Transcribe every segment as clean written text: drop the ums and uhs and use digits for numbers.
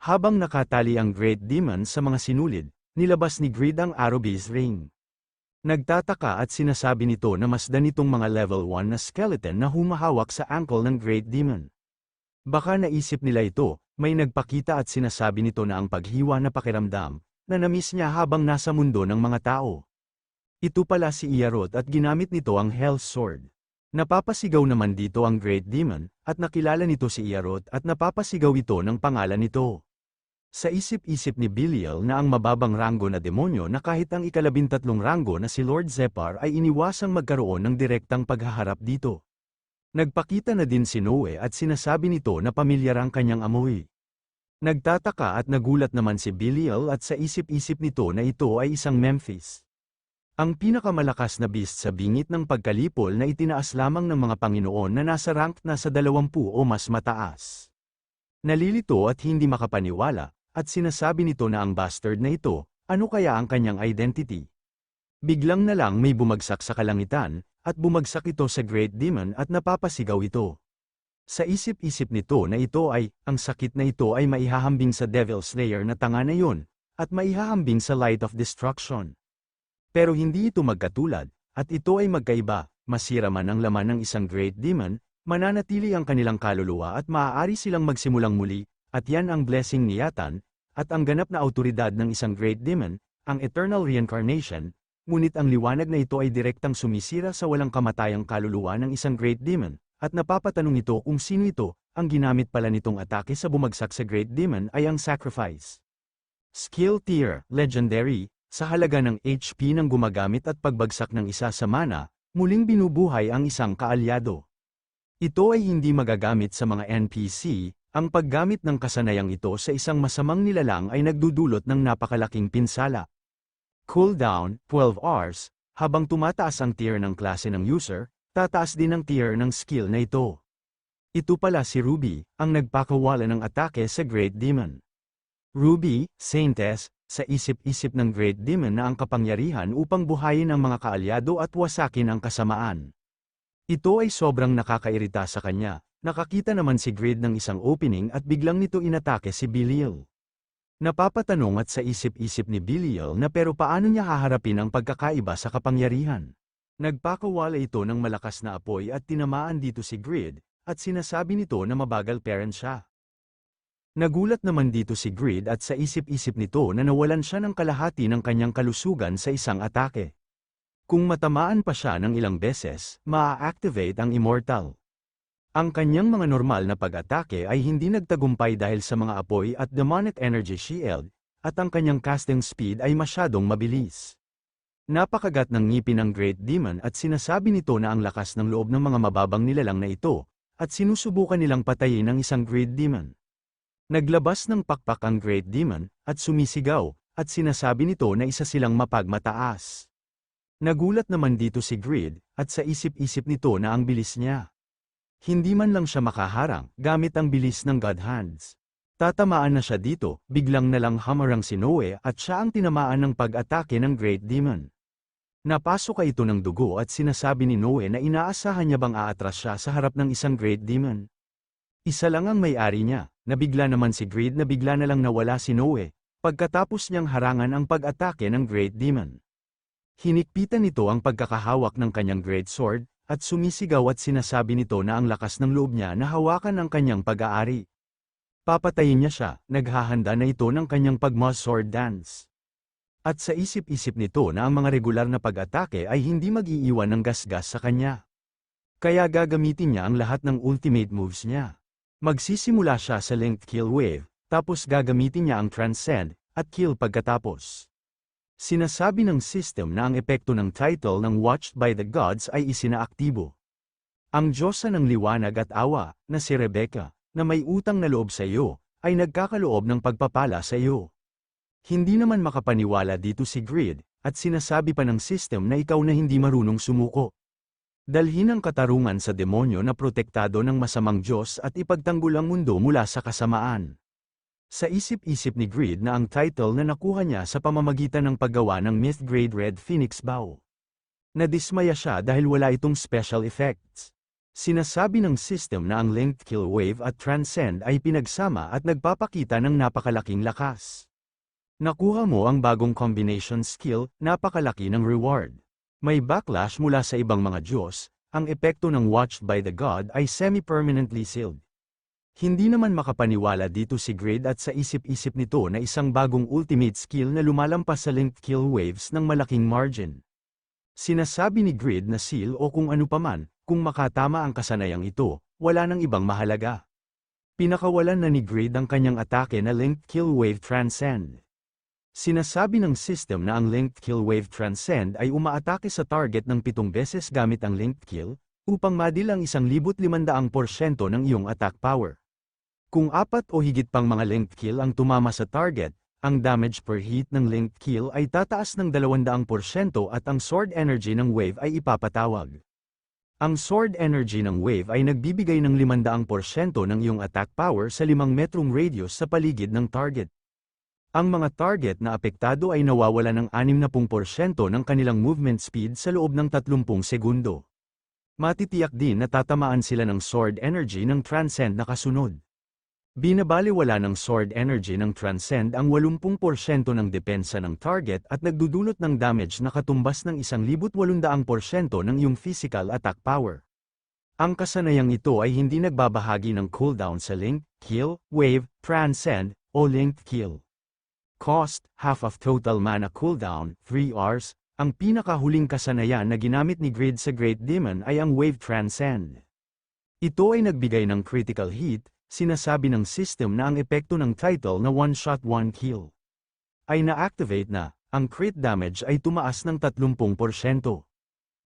Habang nakatali ang Great Demon sa mga sinulid, nilabas ni Greed ang Arrowbee's ring. Nagtataka at sinasabi nito na masdan itong mga level 1 na skeleton na humahawak sa ankle ng Great Demon. Baka naisip nila ito, may nagpakita at sinasabi nito na ang paghiwa na pakiramdam, na namiss niya habang nasa mundo ng mga tao. Ito pala si Iarot at ginamit nito ang Hell's Sword. Napapasigaw naman dito ang Great Demon, at nakilala nito si Iarot at napapasigaw ito ng pangalan nito. Sa isip-isip ni Belial na ang mababang ranggo na demonyo na kahit ang ika-13 ranggo na si Lord Zephyr ay iniwasang magkaroon ng direktang paghaharap dito. Nagpakita na din si Noe at sinasabi nito na pamilyar ang kanyang amoy. Nagtataka at nagulat naman si Belial at sa isip-isip nito na ito ay isang Memphis. Ang pinakamalakas na beast sa bingit ng pagkalipol na itinaas lamang ng mga Panginoon na nasa rank na sa 20 o mas mataas. Nalilito at hindi makapaniwala, at sinasabi nito na ang bastard na ito, ano kaya ang kanyang identity? Biglang na lang may bumagsak sa kalangitan, at bumagsak ito sa Great Demon at napapasigaw ito. Sa isip-isip nito na ito ay, ang sakit na ito ay maihahambing sa Devil Slayer na tanga na yun, at maihahambing sa Light of Destruction. Pero hindi ito magkatulad, at ito ay magkaiba, masira man ang laman ng isang Great Demon, mananatili ang kanilang kaluluwa at maaari silang magsimulang muli, at yan ang blessing ni Yatan, at ang ganap na autoridad ng isang Great Demon, ang Eternal Reincarnation, ngunit ang liwanag na ito ay direktang sumisira sa walang kamatayang kaluluwa ng isang Great Demon, at napapatanong ito kung sino ito, ang ginamit pala nitong atake sa bumagsak sa Great Demon ay ang Sacrifice. Skill Tier, Legendary, sa halaga ng HP ng gumagamit at pagbagsak ng isa sa mana, muling binubuhay ang isang kaalyado. Ito ay hindi magagamit sa mga NPC, ang paggamit ng kasanayang ito sa isang masamang nilalang ay nagdudulot ng napakalaking pinsala. Cooldown, 12 hours, habang tumataas ang tier ng klase ng user, tataas din ang tier ng skill na ito. Ito pala si Ruby, ang nagpakawala ng atake sa Great Demon. Ruby, Saintess, sa isip-isip ng Great Demon na ang kapangyarihan upang buhayin ang mga kaalyado at wasakin ang kasamaan. Ito ay sobrang nakakairita sa kanya. Nakakita naman si Greed ng isang opening at biglang nito inatake si Belial. Napapatanong at sa isip-isip ni Belial na pero paano niya haharapin ang pagkakaiba sa kapangyarihan. Nagpakawala ito ng malakas na apoy at tinamaan dito si Greed, at sinasabi nito na mabagal parent siya. Nagulat naman dito si Greed at sa isip-isip nito na nawalan siya ng kalahati ng kanyang kalusugan sa isang atake. Kung matamaan pa siya ng ilang beses, maa-activate ang Immortal. Ang kanyang mga normal na pag-atake ay hindi nagtagumpay dahil sa mga apoy at demonic energy shield, at ang kanyang casting speed ay masyadong mabilis. Napakagat ng ngipin ng Great Demon at sinasabi nito na ang lakas ng loob ng mga mababang nilalang na ito, at sinusubukan nilang patayin ang isang Great Demon. Naglabas ng pakpak ang Great Demon, at sumisigaw, at sinasabi nito na isa silang mapagmataas. Nagulat naman dito si Greed, at sa isip-isip nito na ang bilis niya. Hindi man lang siya makaharang, gamit ang bilis ng God Hands. Tatamaan na siya dito, biglang nalang hamarang si Noe at siya ang tinamaan ng pag-atake ng Great Demon. Napasok ito ng dugo at sinasabi ni Noe na inaasahan niya bang aatras siya sa harap ng isang Great Demon. Isa lang ang may-ari niya, nabigla naman si Greed na bigla na lang nawala si Noe, pagkatapos niyang harangan ang pag-atake ng Great Demon. Hinikpitan nito ang pagkakahawak ng kanyang Great Sword, at sumisigaw at sinasabi nito na ang lakas ng loob niya na hawakan ang kanyang pag-aari. Papatayin niya siya, naghahanda na ito ng kanyang pag-Moss Sword Dance. At sa isip-isip nito na ang mga regular na pag-atake ay hindi mag-iiwan ng gasgas sa kanya. Kaya gagamitin niya ang lahat ng ultimate moves niya. Magsisimula siya sa Linked Kill Wave, tapos gagamitin niya ang Transcend, at Kill pagkatapos. Sinasabi ng system na ang epekto ng title ng Watched by the Gods ay isinaaktibo. Ang Diyosa ng liwanag at awa, na si Rebecca, na may utang na loob sa iyo, ay nagkakaloob ng pagpapala sa iyo. Hindi naman makapaniwala dito si Greed, at sinasabi pa ng system na ikaw na hindi marunong sumuko. Dalhin ang katarungan sa demonyo na protektado ng masamang Diyos at ipagtanggol ang mundo mula sa kasamaan. Sa isip-isip ni Greed na ang title na nakuha niya sa pamamagitan ng paggawa ng Myth-Grade Red Phoenix Bow. Nadismaya siya dahil wala itong special effects. Sinasabi ng system na ang Linked Kill Wave at Transcend ay pinagsama at nagpapakita ng napakalaking lakas. Nakuha mo ang bagong combination skill, napakalaki ng reward. May backlash mula sa ibang mga Diyos, ang epekto ng Watched by the God ay semi-permanently sealed. Hindi naman makapaniwala dito si Grid at sa isip-isip nito na isang bagong ultimate skill na lumalampas sa Linked Kill Waves ng malaking margin. Sinasabi ni Grid na seal o kung ano paman, kung makatama ang kasanayang ito, wala nang ibang mahalaga. Pinakawalan na ni Grid ang kanyang atake na Linked Kill Wave Transcend. Sinasabi ng system na ang Linked Kill Wave Transcend ay umaatake sa target ng 7 beses gamit ang Linked Kill, upang madil ang 1,500% ng iyong attack power. Kung 4 o higit pang mga Linked Kill ang tumama sa target, ang damage per hit ng Linked Kill ay tataas ng 200% at ang sword energy ng wave ay ipapatawag. Ang sword energy ng wave ay nagbibigay ng 500% ng iyong attack power sa 5 metrong radius sa paligid ng target. Ang mga target na apektado ay nawawala ng 60% ng kanilang movement speed sa loob ng 30 segundo. Matitiyak din na tatamaan sila ng sword energy ng Transcend na kasunod. Binabaliwala ng sword energy ng Transcend ang 80% ng depensa ng target at nagdudulot ng damage na katumbas ng 1,800% ng iyong physical attack power. Ang kasanayang ito ay hindi nagbabahagi ng cooldown sa Link, Kill, Wave, Transcend, o Linked Kill. Cost, half of total mana cooldown, 3 hours, ang pinakahuling kasanayan na ginamit ni Grid sa Great Demon ay ang Wave Transcend. Ito ay nagbigay ng critical hit. Sinasabi ng system na ang epekto ng title na one shot one kill ay na-activate na, ang crit damage ay tumaas ng 30%.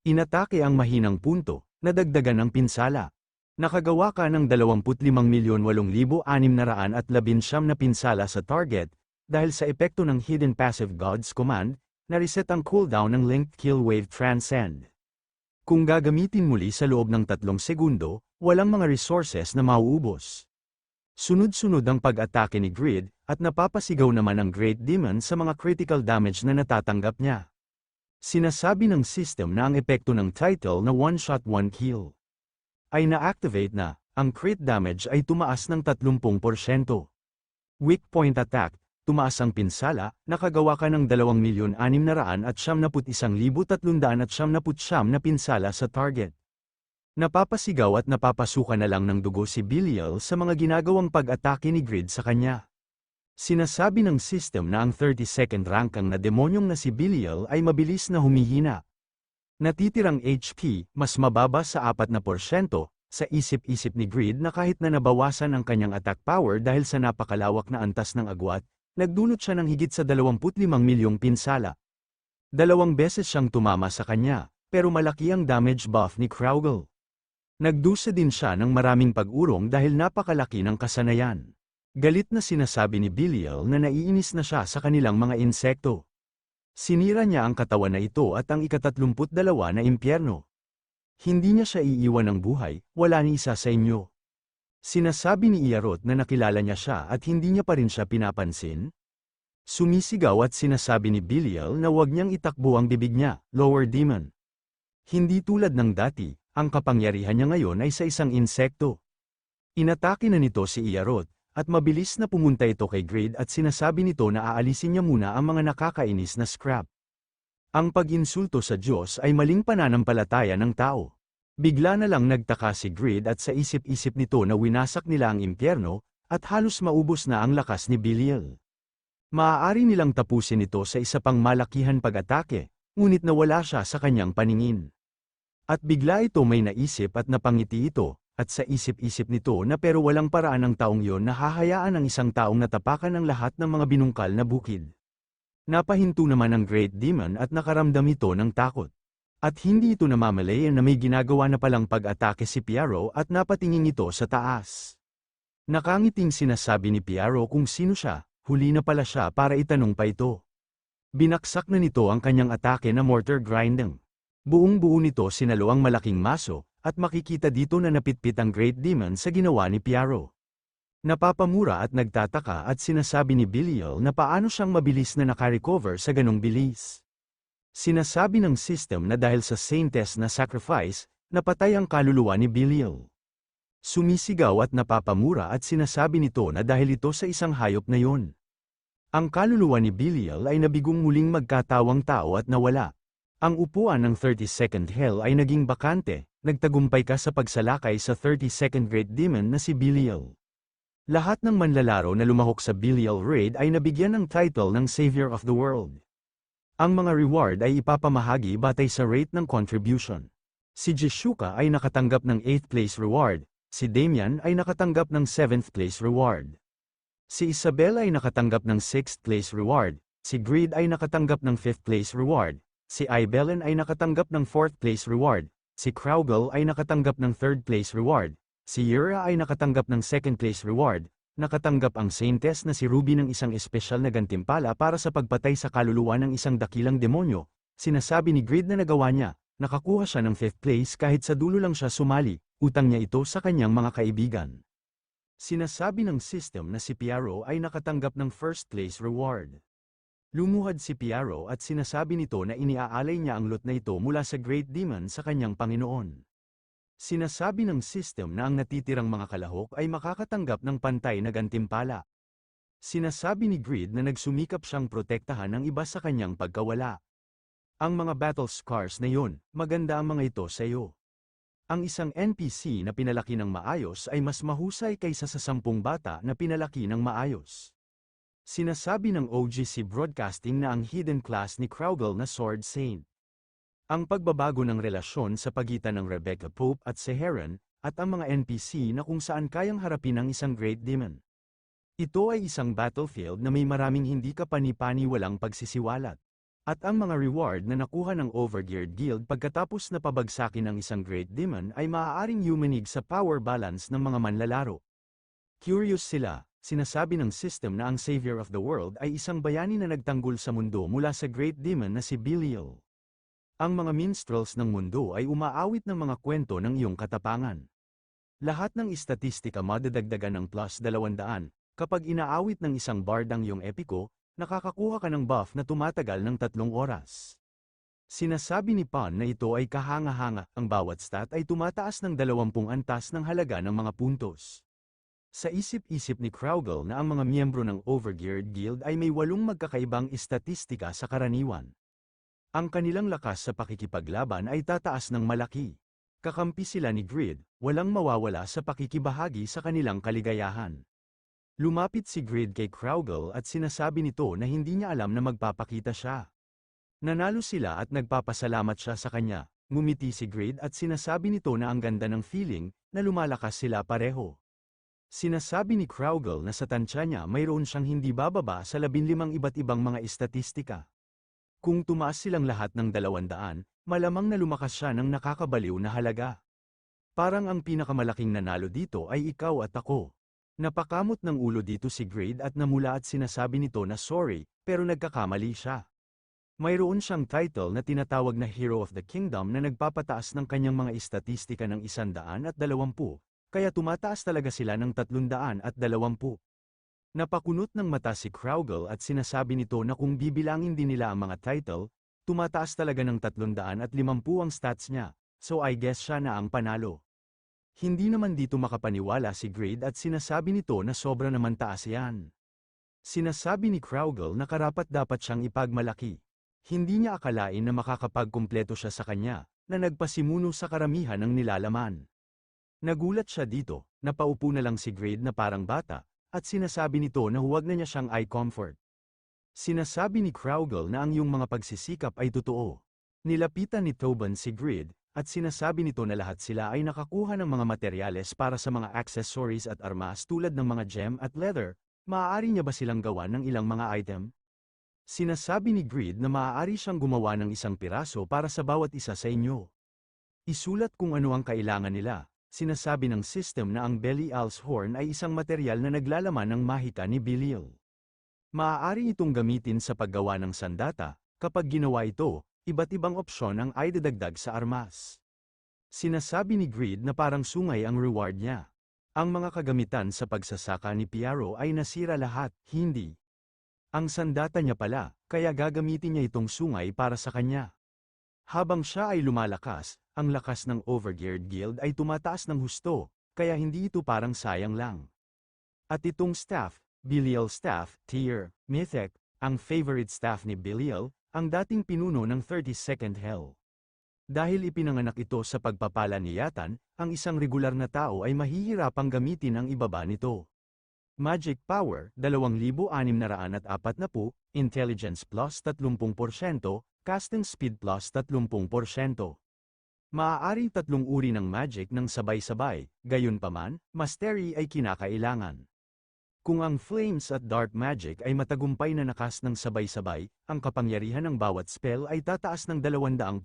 Inatake ang mahinang punto, nadagdagan ng pinsala. Nakagawa ka ng 25,8,619 na pinsala sa target, dahil sa epekto ng Hidden Passive God's Command, na-reset ang cooldown ng Linked Kill Wave Transcend. Kung gagamitin muli sa loob ng 3 segundo, walang mga resources na mauubos. Sunod-sunod ang pag-atake ni Grid, at napapasigaw naman ang Great Demon sa mga critical damage na natatanggap niya. Sinasabi ng system na ang epekto ng title na one shot one kill ay na-activate na, ang crit damage ay tumaas ng 30%. Weak point attack, tumaas ang pinsala, nakagawa ka ng 2,691,399 na pinsala sa target. Napapasigaw at napapasukan na lang ng dugo si Belial sa mga ginagawang pag-atake ni Grid sa kanya. Sinasabi ng system na ang 32nd rankang na demonyong na si Belial ay mabilis na humihina. Natitirang HP, mas mababa sa 4%, sa isip-isip ni Grid na kahit na nabawasan ang kanyang attack power dahil sa napakalawak na antas ng agwat, nagdulot siya ng higit sa 25 milyong pinsala. 2 beses siyang tumama sa kanya, pero malaki ang damage buff ni Kraugle. Nagdusa din siya ng maraming pag-urong dahil napakalaki ng kasanayan. Galit na sinasabi ni Belial na naiinis na siya sa kanilang mga insekto. Sinira niya ang katawan na ito at ang ika-32 na impyerno. Hindi niya siya iiwan ng buhay, wala ni isa sa inyo. Sinasabi ni Iarot na nakilala niya siya at hindi niya pa rin siya pinapansin. Sumisigaw at sinasabi ni Belial na huwag niyang itakbo ang bibig niya, Lower Demon. Hindi tulad ng dati, ang kapangyarihan niya ngayon ay sa isang insekto. Inatake na nito si Iarot, at mabilis na pumunta ito kay Grid at sinasabi nito na aalisin niya muna ang mga nakakainis na scrap. Ang pag-insulto sa Diyos ay maling pananampalataya ng tao. Bigla na lang nagtaka si Grid at sa isip-isip nito na winasak nila ang impyerno, at halos maubos na ang lakas ni Belial. Maaari nilang tapusin ito sa isa pang malakihan pag-atake, ngunit nawala siya sa kanyang paningin. At bigla ito may naisip at napangiti ito, at sa isip-isip nito na pero walang paraan ng taong yon na hahayaan ang isang taong natapakan ang lahat ng mga binungkal na bukid. Napahinto naman ang Great Demon at nakaramdam ito ng takot. At hindi ito namamalaya na may ginagawa na palang pag-atake si Piaro at napatingin ito sa taas. Nakangiting sinasabi ni Piaro kung sino siya, huli na pala siya para itanong pa ito. Binaksak na nito ang kanyang atake na mortar grinding. Buong-buo nito sinalo ang malaking maso, at makikita dito na napitpit ang Great Demon sa ginawa ni Piaro. Napapamura at nagtataka at sinasabi ni Belial na paano siyang mabilis na nakarecover sa ganong bilis. Sinasabi ng system na dahil sa Saintess na sacrifice, Napatay ang kaluluwa ni Belial. Sumisigaw at napapamura at sinasabi nito na dahil ito sa isang hayop na yun. Ang kaluluwa ni Belial ay nabigong muling magkatawang tao at nawala. Ang upuan ng 32nd Hell ay naging bakante, nagtagumpay ka sa pagsalakay sa 32nd Great Demon na si Belial. Lahat ng manlalaro na lumahok sa Belial Raid ay nabigyan ng title ng Savior of the World. Ang mga reward ay ipapamahagi batay sa rate ng contribution. Si Jishuka ay nakatanggap ng 8th place reward, si Damian ay nakatanggap ng 7th place reward. Si Isabel ay nakatanggap ng 6th place reward, si Greed ay nakatanggap ng 5th place reward, si Ibelen ay nakatanggap ng 4th place reward, si Kraugle ay nakatanggap ng 3rd place reward, si Yura ay nakatanggap ng 2nd place reward, nakatanggap ang Saintess na si Ruby ng isang espesyal na gantimpala para sa pagpatay sa kaluluwa ng isang dakilang demonyo. Sinasabi ni Greed na nagawa niya, nakakuha siya ng 5th place kahit sa dulo lang siya sumali, utang niya ito sa kanyang mga kaibigan. Sinasabi ng system na si Piaro ay nakatanggap ng 1st place reward. Lumuhad si Piaro at sinasabi nito na iniaalay niya ang loot na ito mula sa Great Demon sa kanyang Panginoon. Sinasabi ng system na ang natitirang mga kalahok ay makakatanggap ng pantay na gantimpala. Sinasabi ni Greed na nagsumikap siyang protektahan ang iba sa kanyang pagkawala. Ang mga battle scars na yun, maganda ang mga ito sa iyo. Ang isang NPC na pinalaki ng maayos ay mas mahusay kaysa sa 10 bata na pinalaki ng maayos. Sinasabi ng OGC Broadcasting na ang hidden class ni Kraugle na Sword Saint. Ang pagbabago ng relasyon sa pagitan ng Rebecca Pope at Seheron, at ang mga NPC na kung saan kayang harapin ang isang Great Demon. Ito ay isang battlefield na may maraming hindi kapani-paniwalang pagsisiwalat. At ang mga reward na nakuha ng Overgeared Guild pagkatapos na pabagsakin ang isang Great Demon ay maaaring yumanig sa power balance ng mga manlalaro. Curious sila, sinasabi ng system na ang Savior of the World ay isang bayani na nagtanggol sa mundo mula sa Great Demon na si Belial. Ang mga minstrels ng mundo ay umaawit ng mga kwento ng iyong katapangan. Lahat ng istatistika madadagdagan ng plus 200, kapag inaawit ng isang bard ang iyong epiko, nakakakuha ka ng buff na tumatagal ng 3 oras. Sinasabi ni Pan na ito ay kahanga-hanga, ang bawat stat ay tumataas ng 20 antas ng halaga ng mga puntos. Sa isip-isip ni Kraugle na ang mga miyembro ng Overgeared Guild ay may 8 magkakaibang istatistika sa karaniwan. Ang kanilang lakas sa pakikipaglaban ay tataas ng malaki. Kakampi sila ni Greed, walang mawawala sa pakikibahagi sa kanilang kaligayahan. Lumapit si Greed kay Kraugle at sinasabi nito na hindi niya alam na magpapakita siya. Nanalo sila at nagpapasalamat siya sa kanya. Ngumiti si Greed at sinasabi nito na ang ganda ng feeling na lumalakas sila pareho. Sinasabi ni Kraugle na sa tansya niya mayroon siyang hindi bababa sa 15 iba't ibang mga istatistika. Kung tumaas silang lahat ng 200, malamang na lumakas siya ng nakakabaliw na halaga. Parang ang pinakamalaking nanalo dito ay ikaw at ako. Napakamot ng ulo dito si Greed at namula at sinasabi nito na sorry, pero nagkakamali siya. Mayroon siyang title na tinatawag na Hero of the Kingdom na nagpapataas ng kanyang mga istatistika ng 120, kaya tumataas talaga sila ng 320. Napakunot ng mata si Kraugle at sinasabi nito na kung bibilangin din nila ang mga title, tumataas talaga ng 350 ang stats niya, so I guess siya na ang panalo. Hindi naman dito makapaniwala si Greed at sinasabi nito na sobra naman taas yan. Sinasabi ni Kraugle na karapat-dapat siyang ipagmalaki. Hindi niya akalain na makakapagkumpleto siya sa kanya, na nagpasimuno sa karamihan ng nilalaman. Nagulat siya dito, napaupo na lang si Greed na parang bata, at sinasabi nito na huwag na niya siyang eye comfort. Sinasabi ni Kraugle na ang iyong mga pagsisikap ay totoo. Nilapitan ni Tobin si Greed, at sinasabi nito na lahat sila ay nakakuha ng mga materyales para sa mga accessories at armas tulad ng mga gem at leather. Maaari niya ba silang gawa ng ilang mga item? Sinasabi ni Greed na maaari siyang gumawa ng isang piraso para sa bawat isa sa inyo. Isulat kung ano ang kailangan nila. Sinasabi ng system na ang Belial's Horn ay isang material na naglalaman ng mahika ni Belial. Maaari itong gamitin sa paggawa ng sandata. Kapag ginawa ito, iba't ibang opsyon ang idadagdag sa armas. Sinasabi ni Greed na parang sungay ang reward niya. Ang mga kagamitan sa pagsasaka ni Piaro ay nasira lahat, hindi. Ang sandata niya pala, kaya gagamitin niya itong sungay para sa kanya. Habang siya ay lumalakas, ang lakas ng Overgeared Guild ay tumataas ng husto, kaya hindi ito parang sayang lang. At itong staff, Belial Staff, Tier, Mythic, ang favorite staff ni Belial, ang dating pinuno ng 32nd Hell. Dahil ipinanganak ito sa pagpapala ni Yatan, ang isang regular na tao ay mahihirapang gamitin ang ibaba nito. Magic Power, 2,640, Intelligence plus 30%, Casting Speed plus 30%. Maaaring tatlong uri ng magic ng sabay-sabay, gayunpaman, Mastery ay kinakailangan. Kung ang Flames at Dark Magic ay matagumpay na nakas ng sabay-sabay, ang kapangyarihan ng bawat spell ay tataas ng 200%.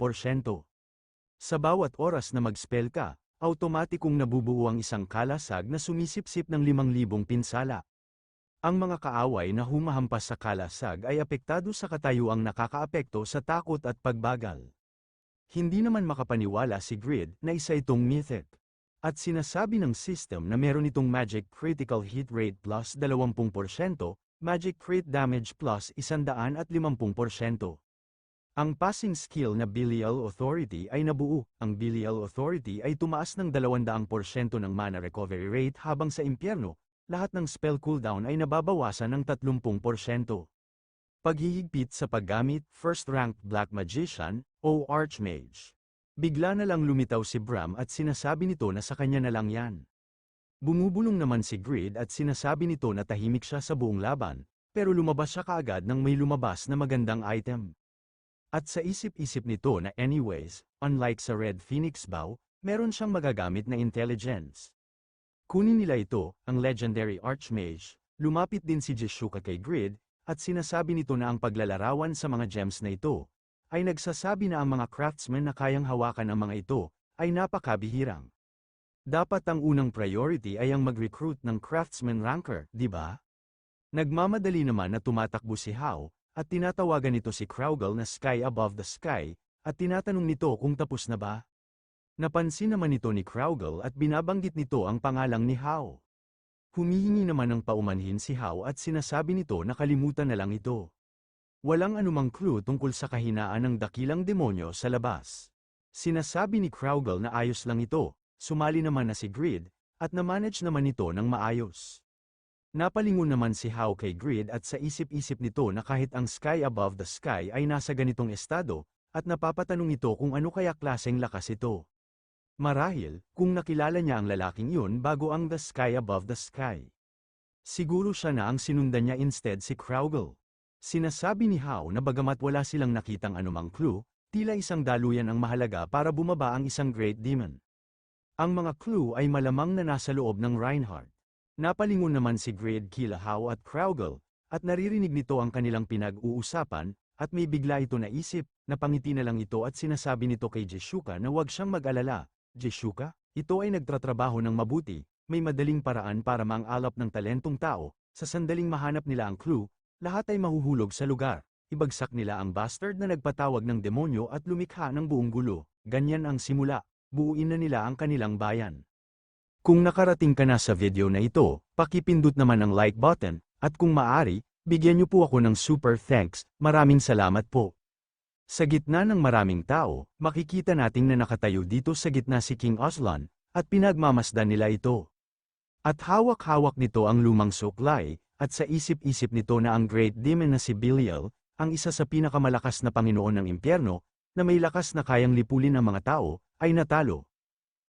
Sa bawat oras na mag-spell ka, automatikong nabubuo ang isang kalasag na sumisipsip ng 5,000 pinsala. Ang mga kaaway na humahampas sa kalasag ay apektado sa katayuang nakakaapekto sa takot at pagbagal. Hindi naman makapaniwala si Grid na isa itong mythic. At sinasabi ng system na meron itong Magic Critical Hit Rate plus 20%, Magic Crit Damage plus 150%. Ang passing skill na Belial Authority ay nabuo. Ang Belial Authority ay tumaas ng 200% ng mana recovery rate habang sa impyerno, lahat ng spell cooldown ay nababawasan ng 30%. Paghihigpit sa paggamit, First Ranked Black Magician, o Archmage. Bigla na lang lumitaw si Bram at sinasabi nito na sa kanya na lang yan. Bumubulong naman si Grid at sinasabi nito na tahimik siya sa buong laban, pero lumabas siya kaagad nang may lumabas na magandang item. At sa isip-isip nito na anyways, unlike sa Red Phoenix Bow, meron siyang magagamit na intelligence. Kunin nila ito, ang Legendary Archmage, lumapit din si Jeshuka kay Grid, at sinasabi nito na ang paglalarawan sa mga gems na ito, ay nagsasabi na ang mga craftsmen na kayang hawakan ang mga ito, ay napakabihirang. Dapat ang unang priority ay ang mag-recruit ng craftsman ranker, di ba? Nagmamadali naman na tumatakbo si Hao, at tinatawagan nito si Kraugle na Sky Above the Sky, at tinatanong nito kung tapos na ba. Napansin naman ito ni Kraugle at binabanggit nito ang pangalang ni Hao. Humihingi naman ng paumanhin si Hao at sinasabi nito na kalimutan na lang ito. Walang anumang clue tungkol sa kahinaan ng dakilang demonyo sa labas. Sinasabi ni Kraugle na ayos lang ito, sumali naman na si Grid, at na-manage naman ito ng maayos. Napalingon naman si Hao kay Grid at sa isip-isip nito na kahit ang Sky Above the Sky ay nasa ganitong estado, at napapatanong ito kung ano kaya klaseng lakas ito. Marahil, kung nakilala niya ang lalaking yun bago ang The Sky Above the Sky. Siguro siya na ang sinundan niya instead si Kraugle. Sinasabi ni Hao na bagamat wala silang nakitang anumang clue, tila isang daluyan ang mahalaga para bumaba ang isang Great Demon. Ang mga clue ay malamang na nasa loob ng Reinhardt. Napalingon naman si Grid kila Hao at Kraugle, at naririnig nito ang kanilang pinag-uusapan, at may bigla ito naisip, napangiti na lang ito at sinasabi nito kay Jeshuka na huwag siyang mag-alala. Jeshuka, ito ay nagtatrabaho ng mabuti, may madaling paraan para mang-alap ng talentong tao, sa sandaling mahanap nila ang clue, lahat ay mahuhulog sa lugar. Ibagsak nila ang bastard na nagpatawag ng demonyo at lumikha ng buong gulo. Ganyan ang simula. Buuin na nila ang kanilang bayan. Kung nakarating ka na sa video na ito, pakipindot naman ang like button, at kung maaari, bigyan niyo po ako ng super thanks. Maraming salamat po. Sa gitna ng maraming tao, makikita nating na nakatayo dito sa gitna si King Aslan, at pinagmamasdan nila ito. At hawak-hawak nito ang lumang suklay, at sa isip-isip nito na ang Great Demon na si Belial, ang isa sa pinakamalakas na Panginoon ng impyerno, na may lakas na kayang lipulin ang mga tao, ay natalo.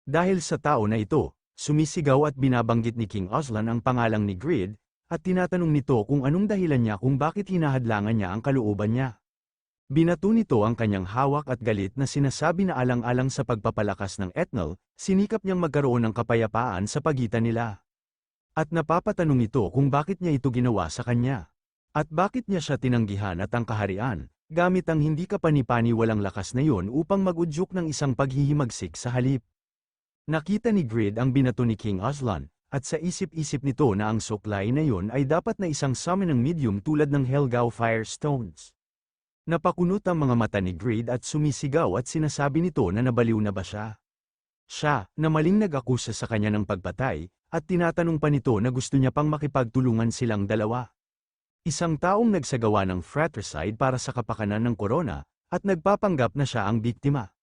Dahil sa tao na ito, sumisigaw at binabanggit ni King Aslan ang pangalang ni Grid, at tinatanong nito kung anong dahilan niya kung bakit hinahadlangan niya ang kalooban niya. Binato nito ang kanyang hawak at galit na sinasabi na alang-alang sa pagpapalakas ng Ethnal, sinikap niyang magkaroon ng kapayapaan sa pagitan nila. At napapatanong ito kung bakit niya ito ginawa sa kanya. At bakit niya siya tinanggihan at ang kaharian, gamit ang hindi kapani-pani walang lakas na yon upang mag-udyok ng isang paghihimagsik sa halip. Nakita ni Grid ang binato ni King Aslan, at sa isip-isip nito na ang suklay na yon ay dapat na isang summon ng medium tulad ng Helgao Firestones. Napakunot ang mga mata ni Grid at sumisigaw at sinasabi nito na nabaliw na ba siya. Siya, na maling nag-akusa sa kanya ng pagpatay, at tinatanong pa nito na gusto niya pang makipagtulungan silang dalawa. Isang taong nagsagawa ng fratricide para sa kapakanan ng korona, at nagpapanggap na siya ang biktima.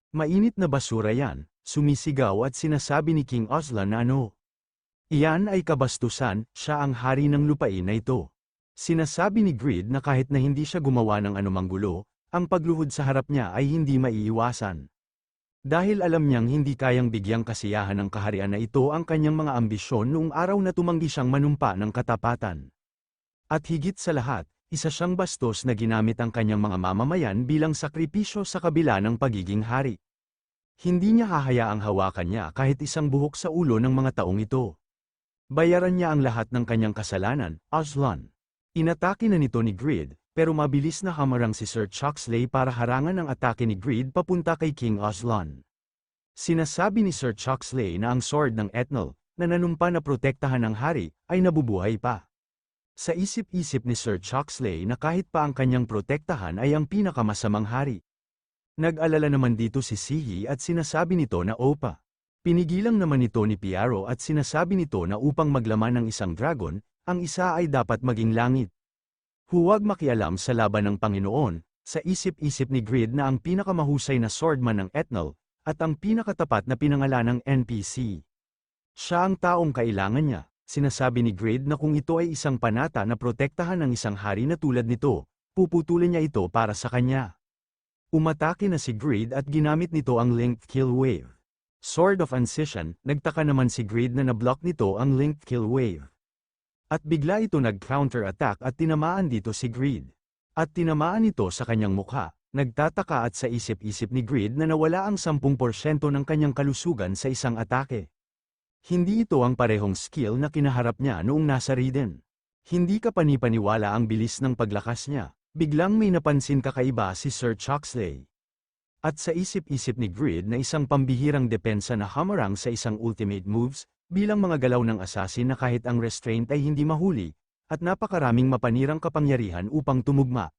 Mainit na basura yan, sumisigaw at sinasabi ni King Aslan na ano. Iyan ay kabastusan, siya ang hari ng lupain na ito. Sinasabi ni Greed na kahit na hindi siya gumawa ng anumang gulo, ang pagluhod sa harap niya ay hindi maiiwasan. Dahil alam niyang hindi kayang bigyang kasiyahan ng kaharian na ito ang kanyang mga ambisyon noong araw na tumanggi siyang manumpa ng katapatan. At higit sa lahat, isa siyang bastos na ginamit ang kanyang mga mamamayan bilang sakripisyo sa kabila ng pagiging hari. Hindi niya hahayaang hawakan niya kahit isang buhok sa ulo ng mga taong ito. Bayaran niya ang lahat ng kanyang kasalanan, Aslan. Inatake na nito ni Greed, pero mabilis na hamarang si Sir Chuxley para harangan ang atake ni Greed papunta kay King Aslan. Sinasabi ni Sir Chuxley na ang sword ng Etnal, na nanumpa na protektahan ng hari, ay nabubuhay pa. Sa isip-isip ni Sir Chuxley na kahit pa ang kanyang protektahan ay ang pinakamasamang hari. Nag-alala naman dito si Sihi at sinasabi nito na opa. Pinigilang naman ito ni Piaro at sinasabi nito na upang maglaman ng isang dragon, ang isa ay dapat maging langit. Huwag makialam sa laban ng Panginoon, sa isip-isip ni Greed na ang pinakamahusay na swordman ng Etnal, at ang pinakatapat na pinangalanang NPC. Siya ang taong kailangan niya, sinasabi ni Greed na kung ito ay isang panata na protektahan ng isang hari na tulad nito, puputulin niya ito para sa kanya. Umatake na si Greed at ginamit nito ang Linked Kill Wave. Sword of Ancision, nagtaka naman si Greed na nablock nito ang Linked Kill Wave. At bigla ito nag-counter-attack at tinamaan dito si Greed. At tinamaan ito sa kanyang mukha, nagtataka at sa isip-isip ni Greed na nawala ang 10% ng kanyang kalusugan sa isang atake. Hindi ito ang parehong skill na kinaharap niya noong nasa Riden. Hindi ka panipaniwala ang bilis ng paglakas niya, biglang may napansin kakaiba si Sir Chuxley. At sa isip-isip ni Greed na isang pambihirang depensa na hamarang sa isang ultimate moves, bilang mga galaw ng assassin na kahit ang restraint ay hindi mahuli, at napakaraming mapanirang kapangyarihan upang tumugma.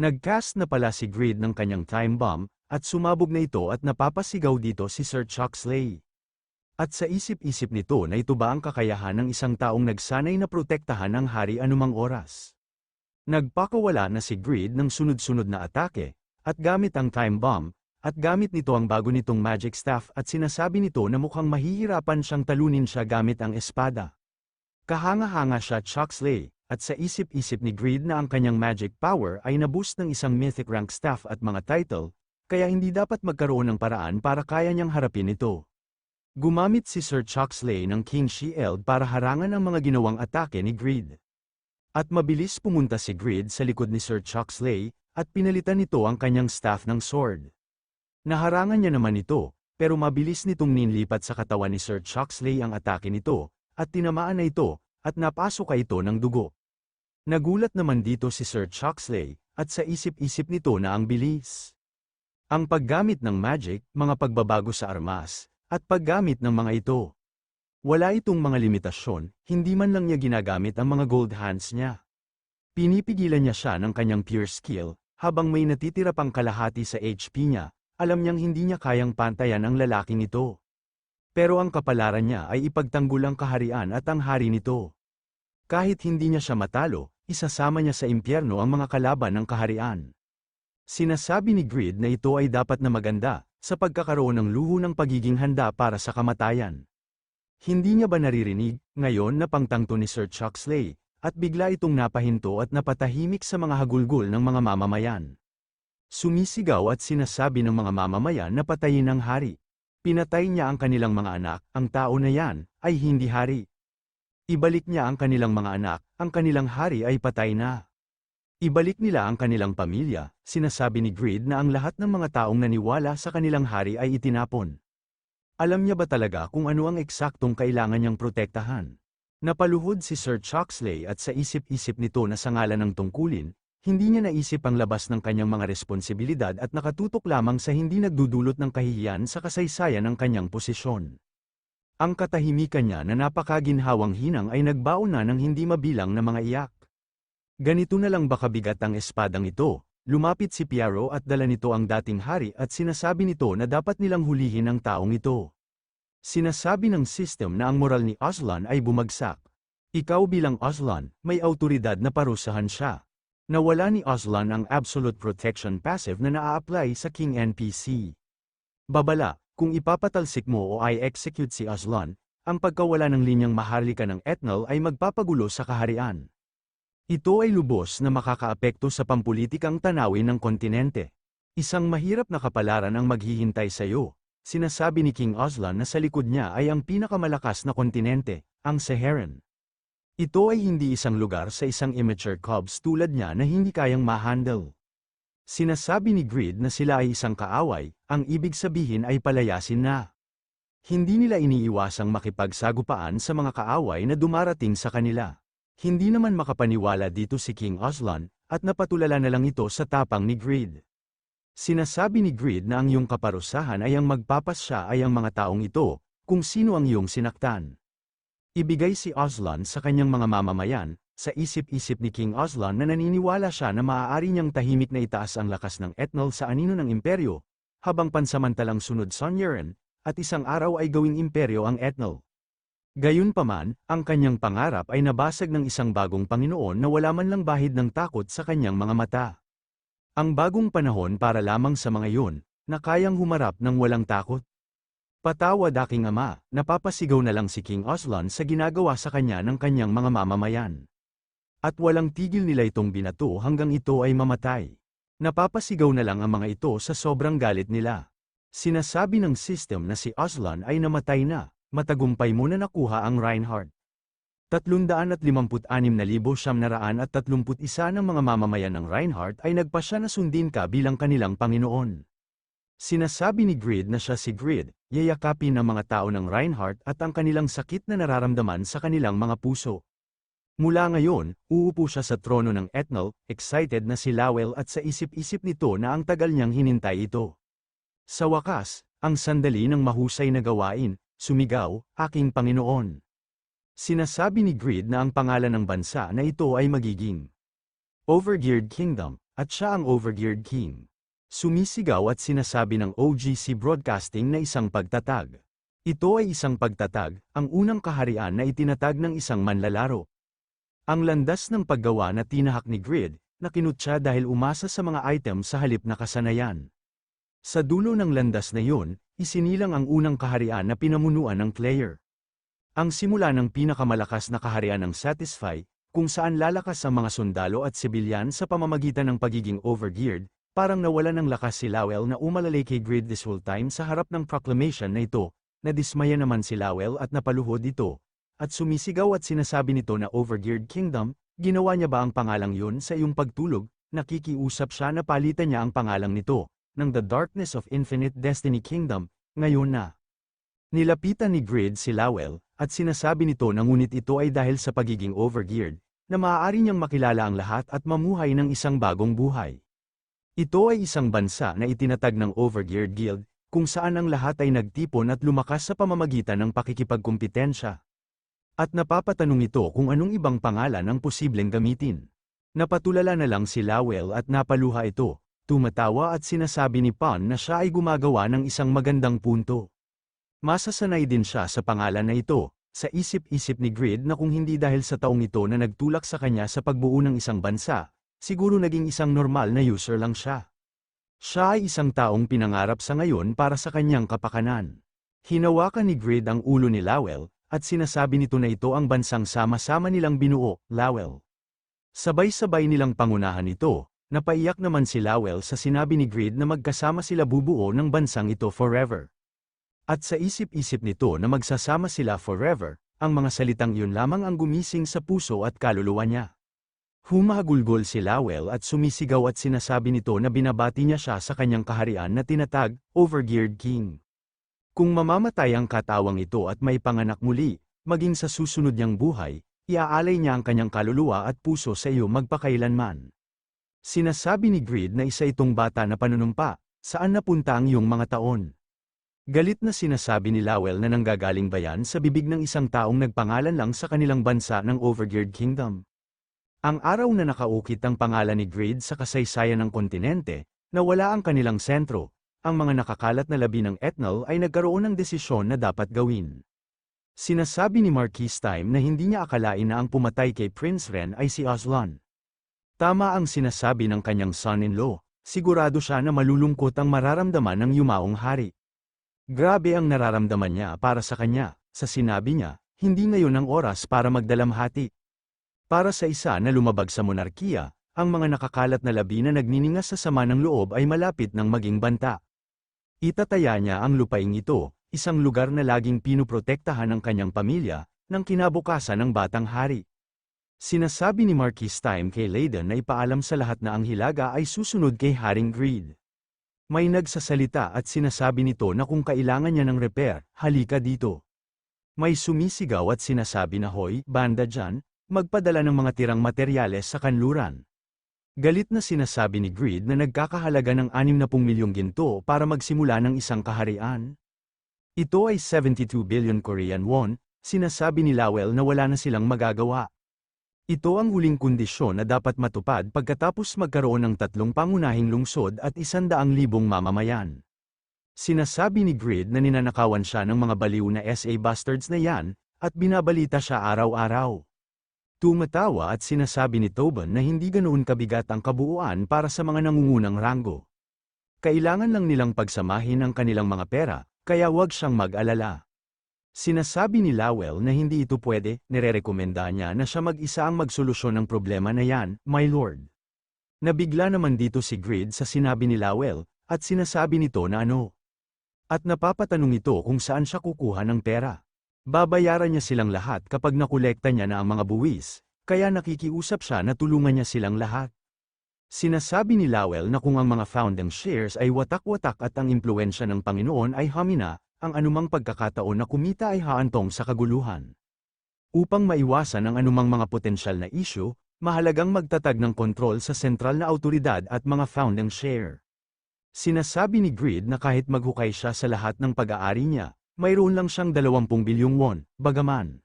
Nag-cast na pala si Greed ng kanyang time bomb, at sumabog na ito at napapasigaw dito si Sir Chuxley. At sa isip-isip nito na ito ba ang kakayahan ng isang taong nagsanay na protektahan ang hari anumang oras. Nagpakawala na si Greed ng sunod-sunod na atake, at gamit ang time bomb, at gamit nito ang bago nitong magic staff at sinasabi nito na mukhang mahihirapan siyang talunin siya gamit ang espada. Kahanga-hanga siya Chuxley, at sa isip-isip ni Greed na ang kanyang magic power ay naboost ng isang mythic rank staff at mga title, kaya hindi dapat magkaroon ng paraan para kaya niyang harapin ito. Gumamit si Sir Chuxley ng King Shield para harangan ang mga ginawang atake ni Greed. At mabilis pumunta si Greed sa likod ni Sir Chuxley, at pinalitan nito ang kanyang staff ng sword. Naharangan niya naman ito, pero mabilis nitong ninlipat sa katawan ni Sir Chuxley ang atake nito, at tinamaan na ito, at napasok ito ng dugo. Nagulat naman dito si Sir Chuxley, at sa isip-isip nito na ang bilis. Ang paggamit ng magic, mga pagbabago sa armas, at paggamit ng mga ito. Wala itong mga limitasyon, hindi man lang niya ginagamit ang mga gold hands niya. Pinipigilan niya siya ng kanyang pure skill, habang may natitira pang kalahati sa HP niya. Alam niyang hindi niya kayang pantayan ang lalaking ito. Pero ang kapalaran niya ay ipagtanggol ang kaharian at ang hari nito. Kahit hindi niya siya matalo, isasama niya sa impyerno ang mga kalaban ng kaharian. Sinasabi ni Greed na ito ay dapat na maganda, sa pagkakaroon ng luho ng pagiging handa para sa kamatayan. Hindi niya ba naririnig, ngayon na pangtangto ni Sir Chuxley, at bigla itong napahinto at napatahimik sa mga hagulgol ng mga mamamayan. Sumisigaw at sinasabi ng mga mamamayan na patayin ang hari. Pinatay niya ang kanilang mga anak, ang tao na yan, ay hindi hari. Ibalik niya ang kanilang mga anak, ang kanilang hari ay patay na. Ibalik nila ang kanilang pamilya, sinasabi ni Greed na ang lahat ng mga taong naniwala sa kanilang hari ay itinapon. Alam niya ba talaga kung ano ang eksaktong kailangan niyang protektahan? Napaluhod si Sir Chuxley at sa isip-isip nito na sa ngalan ng tungkulin, hindi niya naisip ang labas ng kanyang mga responsibilidad at nakatutok lamang sa hindi nagdudulot ng kahihiyan sa kasaysayan ng kanyang posisyon. Ang katahimikan niya na napakaginhawang hinang ay nagbaon na ng hindi mabilang na mga iyak. Ganito na lang ba kabigat ang espadang ito? Lumapit si Piaro at dala nito ang dating hari at sinasabi nito na dapat nilang hulihin ang taong ito. Sinasabi ng system na ang moral ni Aslan ay bumagsak. Ikaw bilang Aslan, may awtoridad na parusahan siya. Nawala ni Aslan ang absolute protection passive na naa-apply sa King NPC. Babala, kung ipapatalsik mo o i-execute si Aslan, ang pagkawala ng linyang maharlika ng Etnal ay magpapagulo sa kaharian. Ito ay lubos na makakaapekto sa pampulitikang tanawin ng kontinente. Isang mahirap na kapalaran ang maghihintay sa iyo. Sinasabi ni King Aslan na sa likod niya ay ang pinakamalakas na kontinente, ang Saharan. Ito ay hindi isang lugar sa isang immature cubs tulad niya na hindi kayang ma-handle. Sinasabi ni Greed na sila ay isang kaaway, ang ibig sabihin ay palayasin na. Hindi nila iniiwasang makipagsagupaan sa mga kaaway na dumarating sa kanila. Hindi naman makapaniwala dito si King Aslan, at napatulala na lang ito sa tapang ni Greed. Sinasabi ni Greed na ang iyong kaparusahan ay ang magpapasya ay ang mga taong ito, kung sino ang iyong sinaktan. Ibigay si Aslan sa kanyang mga mamamayan, sa isip-isip ni King Aslan na naniniwala siya na maaari niyang tahimik na itaas ang lakas ng Etnal sa anino ng imperyo, habang pansamantalang sunod Sonyeran, at isang araw ay gawing imperyo ang Etnal. Gayunpaman, ang kanyang pangarap ay nabasag ng isang bagong Panginoon na wala man lang bahid ng takot sa kanyang mga mata. Ang bagong panahon para lamang sa mga iyon, na kayang humarap ng walang takot. Patawad aking ama, napapasigaw na lang si King Aslan sa ginagawa sa kanya ng kanyang mga mamamayan. At walang tigil nila itong binato hanggang ito ay mamatay. Napapasigaw na lang ang mga ito sa sobrang galit nila. Sinasabi ng system na si Aslan ay namatay na, matagumpay mo na nakuha ang Reinhardt. 356,931 ng mga mamamayan ng Reinhardt ay nagpasya na sundin ka bilang kanilang Panginoon. Sinasabi ni Greed na siya si Greed, yayakapin ang mga tao ng Reinhardt at ang kanilang sakit na nararamdaman sa kanilang mga puso. Mula ngayon, uupo siya sa trono ng Etnal, excited na si Lawel at sa isip-isip nito na ang tagal niyang hinintay ito. Sa wakas, ang sandali ng mahusay na gawain, sumigaw, aking Panginoon. Sinasabi ni Greed na ang pangalan ng bansa na ito ay magiging Overgeared Kingdom, at siya ang Overgeared King. Sumisigaw at sinasabi ng OGC Broadcasting na isang pagtatag. Ito ay isang pagtatag, ang unang kaharian na itinatag ng isang manlalaro. Ang landas ng paggawa na tinahak ni Greed, na kinutya dahil umasa sa mga item sa halip na kasanayan. Sa dulo ng landas na iyon, isinilang ang unang kaharian na pinamunuan ng Clayer. Ang simula ng pinakamalakas na kaharian ng Satisfy, kung saan lalakas ang mga sundalo at sibilyan sa pamamagitan ng pagiging overgeared, parang nawala ng lakas si Lawel na umalalay kay Greed this whole time sa harap ng proclamation na ito, nadismaya naman si Lawel at napaluhod ito. At sumisigaw at sinasabi nito na Overgeared Kingdom, ginawa niya ba ang pangalang yun sa iyong pagtulog, nakikiusap siya na palitan niya ang pangalang nito, ng The Darkness of Infinite Destiny Kingdom, ngayon na. Nilapitan ni Greed si Lawel, at sinasabi nito na ngunit ito ay dahil sa pagiging overgeared, na maaari niyang makilala ang lahat at mamuhay ng isang bagong buhay. Ito ay isang bansa na itinatag ng Overgeared Guild, kung saan ang lahat ay nagtipon at lumakas sa pamamagitan ng pakikipagkumpetensya. At napapatanong ito kung anong ibang pangalan ang posibleng gamitin. Napatulala na lang si Lawel at napaluha ito, tumatawa at sinasabi ni Pan na siya ay gumagawa ng isang magandang punto. Masasanay din siya sa pangalan na ito, sa isip-isip ni Greed na kung hindi dahil sa taong ito na nagtulak sa kanya sa pagbuo ng isang bansa, siguro naging isang normal na user lang siya. Siya ay isang taong pinangarap sa ngayon para sa kanyang kapakanan. Hinawakan ni Greed ang ulo ni Lawel, at sinasabi nito na ito ang bansang sama-sama nilang binuo, Lawel. Sabay-sabay nilang pangunahan ito, napaiyak naman si Lawel sa sinabi ni Greed na magkasama sila bubuo ng bansang ito forever. At sa isip-isip nito na magsasama sila forever, ang mga salitang iyon lamang ang gumising sa puso at kaluluwa niya. Humahagulgol si Lawel at sumisigaw at sinasabi nito na binabati niya siya sa kanyang kaharian na tinatag, Overgeared King. Kung mamamatay ang katawang ito at may panganak muli, maging sa susunod niyang buhay, iaalay niya ang kanyang kaluluwa at puso sa iyo magpakailanman. Sinasabi ni Greed na isa itong bata na panunumpa, saan napunta ang iyong mga taon? Galit na sinasabi ni Lawel na nanggagaling ba yan sa bibig ng isang taong nagpangalan lang sa kanilang bansa ng Overgeared Kingdom? Ang araw na nakaukit ang pangalan ni Greed sa kasaysayan ng kontinente, na wala ang kanilang sentro, ang mga nakakalat na labi ng Etnal ay nagkaroon ng desisyon na dapat gawin. Sinasabi ni Marquis Time na hindi niya akalain na ang pumatay kay Prince Ren ay si Aslan. Tama ang sinasabi ng kanyang son-in-law, sigurado siya na malulungkot ang mararamdaman ng yumaong hari. Grabe ang nararamdaman niya para sa kanya, sa sinabi niya, hindi ngayon ang oras para magdalamhati. Para sa isa na lumabag sa monarkiya, ang mga nakakalat na labi na nagniningas sa sama ng loob ay malapit ng maging banta. Itataya niya ang lupaing ito, isang lugar na laging pinuprotektahan ng kanyang pamilya, ng kinabukasan ng batang hari. Sinasabi ni Marquis Time kay Leyden na ipaalam sa lahat na ang hilaga ay susunod kay Haring Greed. May nagsasalita at sinasabi nito na kung kailangan niya ng repair, halika dito. May sumisigaw at sinasabi na hoy, banda dyan, magpadala ng mga tirang materyales sa kanluran. Galit na sinasabi ni Greed na nagkakahalaga ng 60 milyong ginto para magsimula ng isang kaharian. Ito ay 72 billion Korean won, sinasabi ni Lowell na wala na silang magagawa. Ito ang huling kondisyon na dapat matupad pagkatapos magkaroon ng 3 pangunahing lungsod at 100,000 mamamayan. Sinasabi ni Greed na ninanakawan siya ng mga baliw na SA bastards na yan, at binabalita siya araw-araw. Tumatawa at sinasabi ni Tobin na hindi ganoon kabigat ang kabuuan para sa mga nangungunang ranggo. Kailangan lang nilang pagsamahin ang kanilang mga pera, kaya huwag siyang mag-alala. Sinasabi ni Lowell na hindi ito pwede, nirerekomenda niya na siya mag-isa ang magsolusyon ng problema na yan, my lord. Nabigla naman dito si Greed sa sinabi ni Lowell, at sinasabi nito na ano. At napapatanong ito kung saan siya kukuha ng pera. Babayaran niya silang lahat kapag nakolekta niya na ang mga buwis, kaya nakikiusap siya na tulungan niya silang lahat. Sinasabi ni Lowell na kung ang mga founding shares ay watak-watak at ang impluensya ng Panginoon ay hamina, ang anumang pagkakataon na kumita ay haantong sa kaguluhan. Upang maiwasan ang anumang mga potensyal na isyu, mahalagang magtatag ng kontrol sa sentral na awtoridad at mga founding share. Sinasabi ni Greed na kahit maghukay siya sa lahat ng pag-aari niya, mayroon lang siyang 20 bilyong won, bagaman.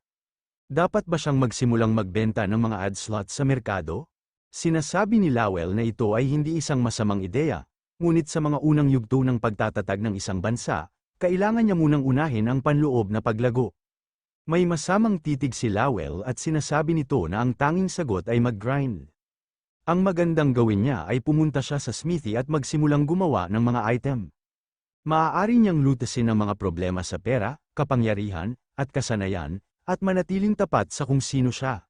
Dapat ba siyang magsimulang magbenta ng mga ad slots sa merkado? Sinasabi ni Lowell na ito ay hindi isang masamang ideya, ngunit sa mga unang yugto ng pagtatatag ng isang bansa, kailangan niya munang unahin ang panloob na paglago. May masamang titig si Lowell at sinasabi nito na ang tanging sagot ay mag-grind. Ang magandang gawin niya ay pumunta siya sa smithy at magsimulang gumawa ng mga item. Maaari niyang lutasin ang mga problema sa pera, kapangyarihan, at kasanayan, at manatiling tapat sa kung sino siya.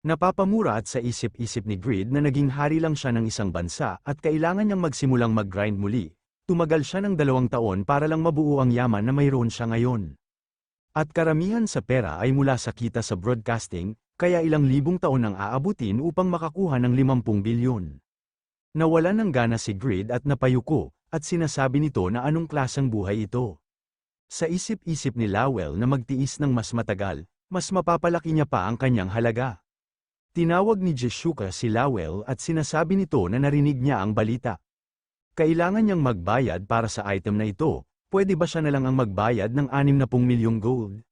Napapamura at sa isip-isip ni Greed na naging hari lang siya ng isang bansa at kailangan niyang magsimulang mag-grind muli. Tumagal siya ng 2 taon para lang mabuo ang yaman na mayroon siya ngayon. At karamihan sa pera ay mula sa kita sa broadcasting, kaya ilang libong taon ang aabutin upang makakuha ng 50 bilyon. Nawalan ng gana si Greed at napayuko, at sinasabi nito na anong klaseng buhay ito. Sa isip-isip ni Lowell na magtiis ng mas matagal, mas mapapalaki niya pa ang kanyang halaga. Tinawag ni Jeshuka si Lowell at sinasabi nito na narinig niya ang balita. Kailangan niyang magbayad para sa item na ito, pwede ba siya na lang ang magbayad ng 60 milyong gold?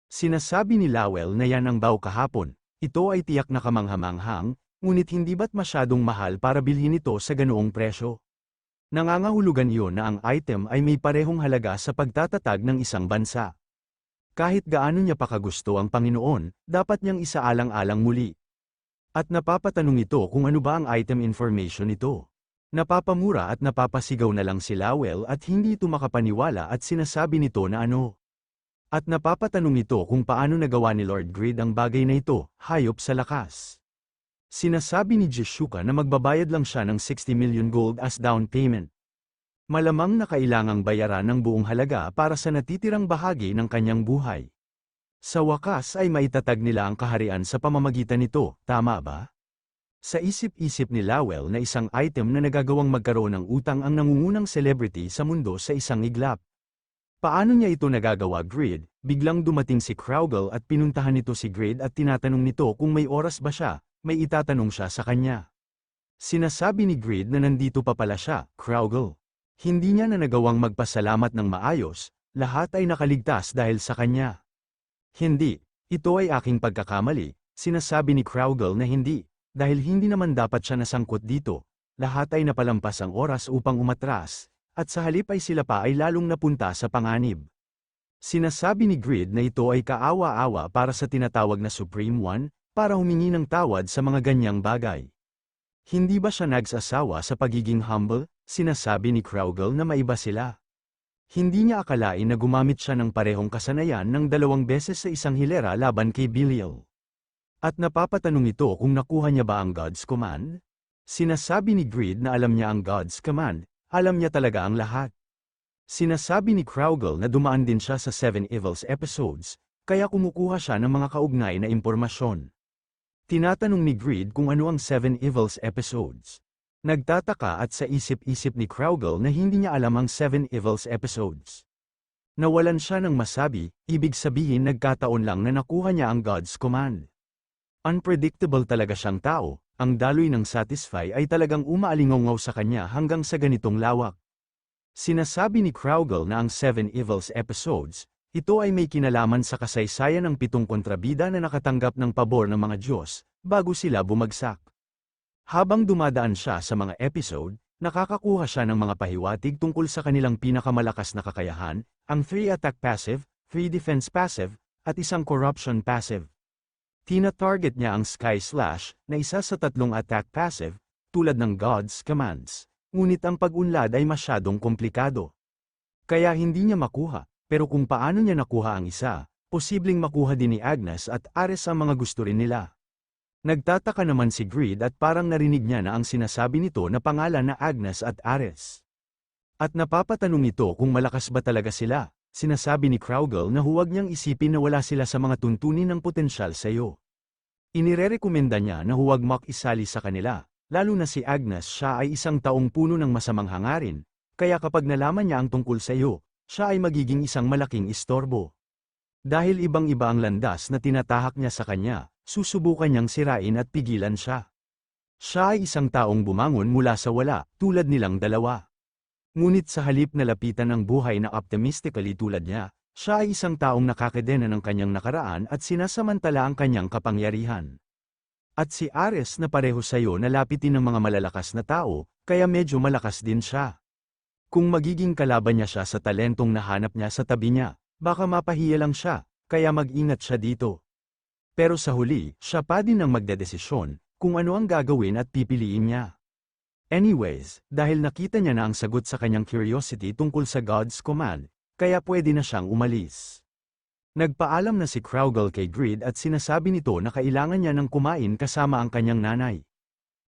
Sinasabi ni Lowell na yan ang baw kahapon, ito ay tiyak na kamanghamanghang, ngunit hindi ba't masyadong mahal para bilhin ito sa ganoong presyo? Nangangahulugan iyon na ang item ay may parehong halaga sa pagtatatag ng isang bansa. Kahit gaano niya pa kagusto ang Panginoon, dapat niyang isaalang-alang muli. At napapatanong ito kung ano ba ang item information ito. Napapamura at napapasigaw na lang si Lowell at hindi ito makapaniwala at sinasabi nito na ano. At napapatanong ito kung paano nagawa ni Lord Greed ang bagay na ito, hayop sa lakas. Sinasabi ni Jeshuka na magbabayad lang siya ng 60 million gold as down payment. Malamang na kailangang bayaran ng buong halaga para sa natitirang bahagi ng kanyang buhay. Sa wakas ay maitatag nila ang kaharian sa pamamagitan nito, tama ba? Sa isip-isip ni Lowell na isang item na nagagawang magkaroon ng utang ang nangungunang celebrity sa mundo sa isang iglap. Paano niya ito nagagawa Greed? Biglang dumating si Crowgle at pinuntahan nito si Greed at tinatanong nito kung may oras ba siya, may itatanong siya sa kanya. Sinasabi ni Greed na nandito pa pala siya, Crowgle. Hindi niya na nagawang magpasalamat ng maayos, lahat ay nakaligtas dahil sa kanya. Hindi, ito ay aking pagkakamali, sinasabi ni Crowgle na hindi. Dahil hindi naman dapat siya nasangkot dito, lahat ay napalampas ang oras upang umatras, at sa halip ay sila pa ay lalong napunta sa panganib. Sinasabi ni Greed na ito ay kaawa-awa para sa tinatawag na Supreme One, para humingi ng tawad sa mga ganyang bagay. Hindi ba siya nagsasawa sa pagiging humble? Sinasabi ni Crowgle na maiba sila. Hindi niya akalain na gumamit siya ng parehong kasanayan ng 2 beses sa isang hilera laban kay Belial. At napapatanong ito kung nakuha niya ba ang God's command? Sinasabi ni Greed na alam niya ang God's command, alam niya talaga ang lahat. Sinasabi ni Kraugle na dumaan din siya sa 7 Evils episodes, kaya kumukuha siya ng mga kaugnay na impormasyon. Tinatanong ni Greed kung ano ang 7 Evils episodes. Nagtataka at sa isip-isip ni Kraugle na hindi niya alam ang 7 Evils episodes. Nawalan siya ng masabi, ibig sabihin nagkataon lang na nakuha niya ang God's command. Unpredictable talaga siyang tao, ang daloy ng Satisfy ay talagang umaalingaw sa kanya hanggang sa ganitong lawak. Sinasabi ni Kraugle na ang 7 Evils episodes, ito ay may kinalaman sa kasaysayan ng 7 kontrabida na nakatanggap ng pabor ng mga Diyos, bago sila bumagsak. Habang dumadaan siya sa mga episode, nakakakuha siya ng mga pahiwatig tungkol sa kanilang pinakamalakas na kakayahan, ang 3 attack passive, 3 defense passive, at isang corruption passive. Tina-target niya ang Sky Slash, na isa sa 3 attack passive, tulad ng God's commands, ngunit ang pag-unlad ay masyadong komplikado. Kaya hindi niya makuha, pero kung paano niya nakuha ang isa, posibleng makuha din ni Agnes at Ares ang mga gusto rin nila. Nagtataka naman si Greed at parang narinig niya na ang sinasabi nito na pangalan na Agnes at Ares. At napapatanong ito kung malakas ba talaga sila. Sinasabi ni Kraugle na huwag niyang isipin na wala sila sa mga tuntunin ng potensyal sa iyo. Inirerekomenda niya na huwag makisali sa kanila, lalo na si Agnes. Siya ay isang taong puno ng masamang hangarin, kaya kapag nalaman niya ang tungkol sa iyo, siya ay magiging isang malaking istorbo. Dahil ibang-iba ang landas na tinatahak niya sa kanya, susubukan niyang sirain at pigilan siya. Siya ay isang taong bumangon mula sa wala, tulad nilang dalawa. Ngunit sa halip na lapitan ang buhay na optimistically tulad niya, siya ay isang taong nakakadena ng kanyang nakaraan at sinasamantala ang kanyang kapangyarihan. At si Ares na pareho sa iyo na lapitin ng mga malalakas na tao, kaya medyo malakas din siya. Kung magiging kalaban niya siya sa talentong nahanap niya sa tabi niya, baka mapahiya lang siya, kaya mag-ingat siya dito. Pero sa huli, siya pa din ang magdedesisyon kung ano ang gagawin at pipiliin niya. Anyways, dahil nakita niya na ang sagot sa kanyang curiosity tungkol sa God's command, kaya pwede na siyang umalis. Nagpaalam na si Kraugle kay Greed at sinasabi nito na kailangan niya ng kumain kasama ang kanyang nanay.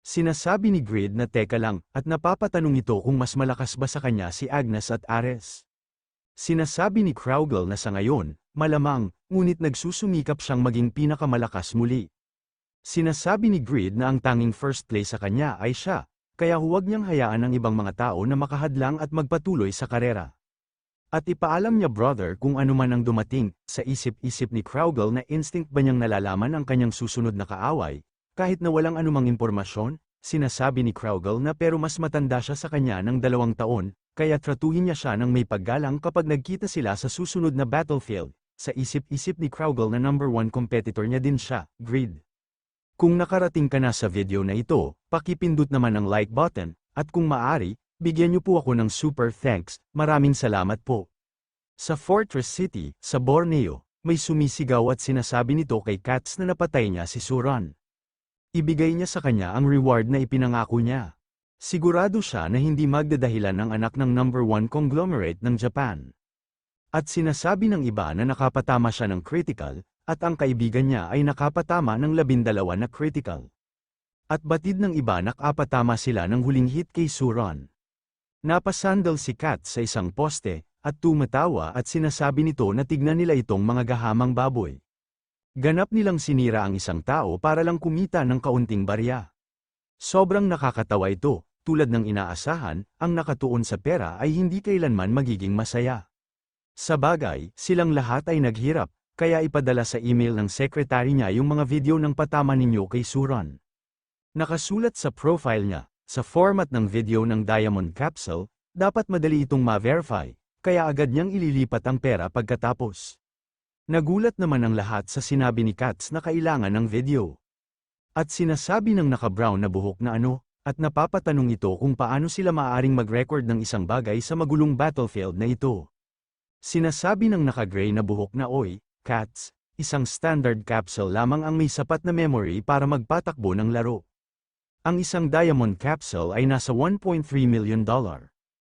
Sinasabi ni Greed na teka lang at napapatanong ito kung mas malakas ba sa kanya si Agnes at Ares. Sinasabi ni Kraugle na sa ngayon, malamang, ngunit nagsusumikap siyang maging pinakamalakas muli. Sinasabi ni Greed na ang tanging first place sa kanya ay siya, kaya huwag niyang hayaan ang ibang mga tao na makahadlang at magpatuloy sa karera. At ipaalam niya brother kung ano man ang dumating, sa isip-isip ni Kraugle na instinct ba niyang nalalaman ang kanyang susunod na kaaway, kahit na walang anumang impormasyon. Sinasabi ni Kraugle na pero mas matanda siya sa kanya ng 2 taon, kaya tratuhin niya siya ng may paggalang kapag nagkita sila sa susunod na battlefield. Sa isip-isip ni Kraugle na number 1 competitor niya din siya, Greed. Kung nakarating ka na sa video na ito, pakipindot naman ang like button, at kung maaari, bigyan niyo po ako ng super thanks, maraming salamat po. Sa Fortress City, sa Borneo, may sumisigaw at sinasabi nito kay Katz na napatay niya si Suran. Ibigay niya sa kanya ang reward na ipinangako niya. Sigurado siya na hindi magdadahilan ng anak ng number 1 conglomerate ng Japan. At sinasabi ng iba na nakapatama siya ng critical, at ang kaibigan niya ay nakapatama ng 12 na critical. At batid ng iba nakapatama sila ng huling hit kay Suran. Napasandal si Kat sa isang poste, at tumatawa at sinasabi nito na tignan nila itong mga gahamang baboy. Ganap nilang sinira ang isang tao para lang kumita ng kaunting barya. Sobrang nakakatawa ito, tulad ng inaasahan, ang nakatuon sa pera ay hindi kailanman magiging masaya. Sa bagay, silang lahat ay naghirap, kaya ipadala sa email ng sekretary niya yung mga video ng patama ninyo kay Suran. Nakasulat sa profile niya, sa format ng video ng Diamond Capsule, dapat madali itong ma-verify, kaya agad niyang ililipat ang pera pagkatapos. Nagulat naman ang lahat sa sinabi ni Katz na kailangan ng video. At sinasabi ng naka-brown na buhok na ano, at napapatanong ito kung paano sila maaaring mag-record ng isang bagay sa magulong battlefield na ito. Sinasabi ng naka-gray na buhok na oy, Katz, isang standard capsule lamang ang may sapat na memory para magpatakbo ng laro. Ang isang diamond capsule ay nasa $1.3 million.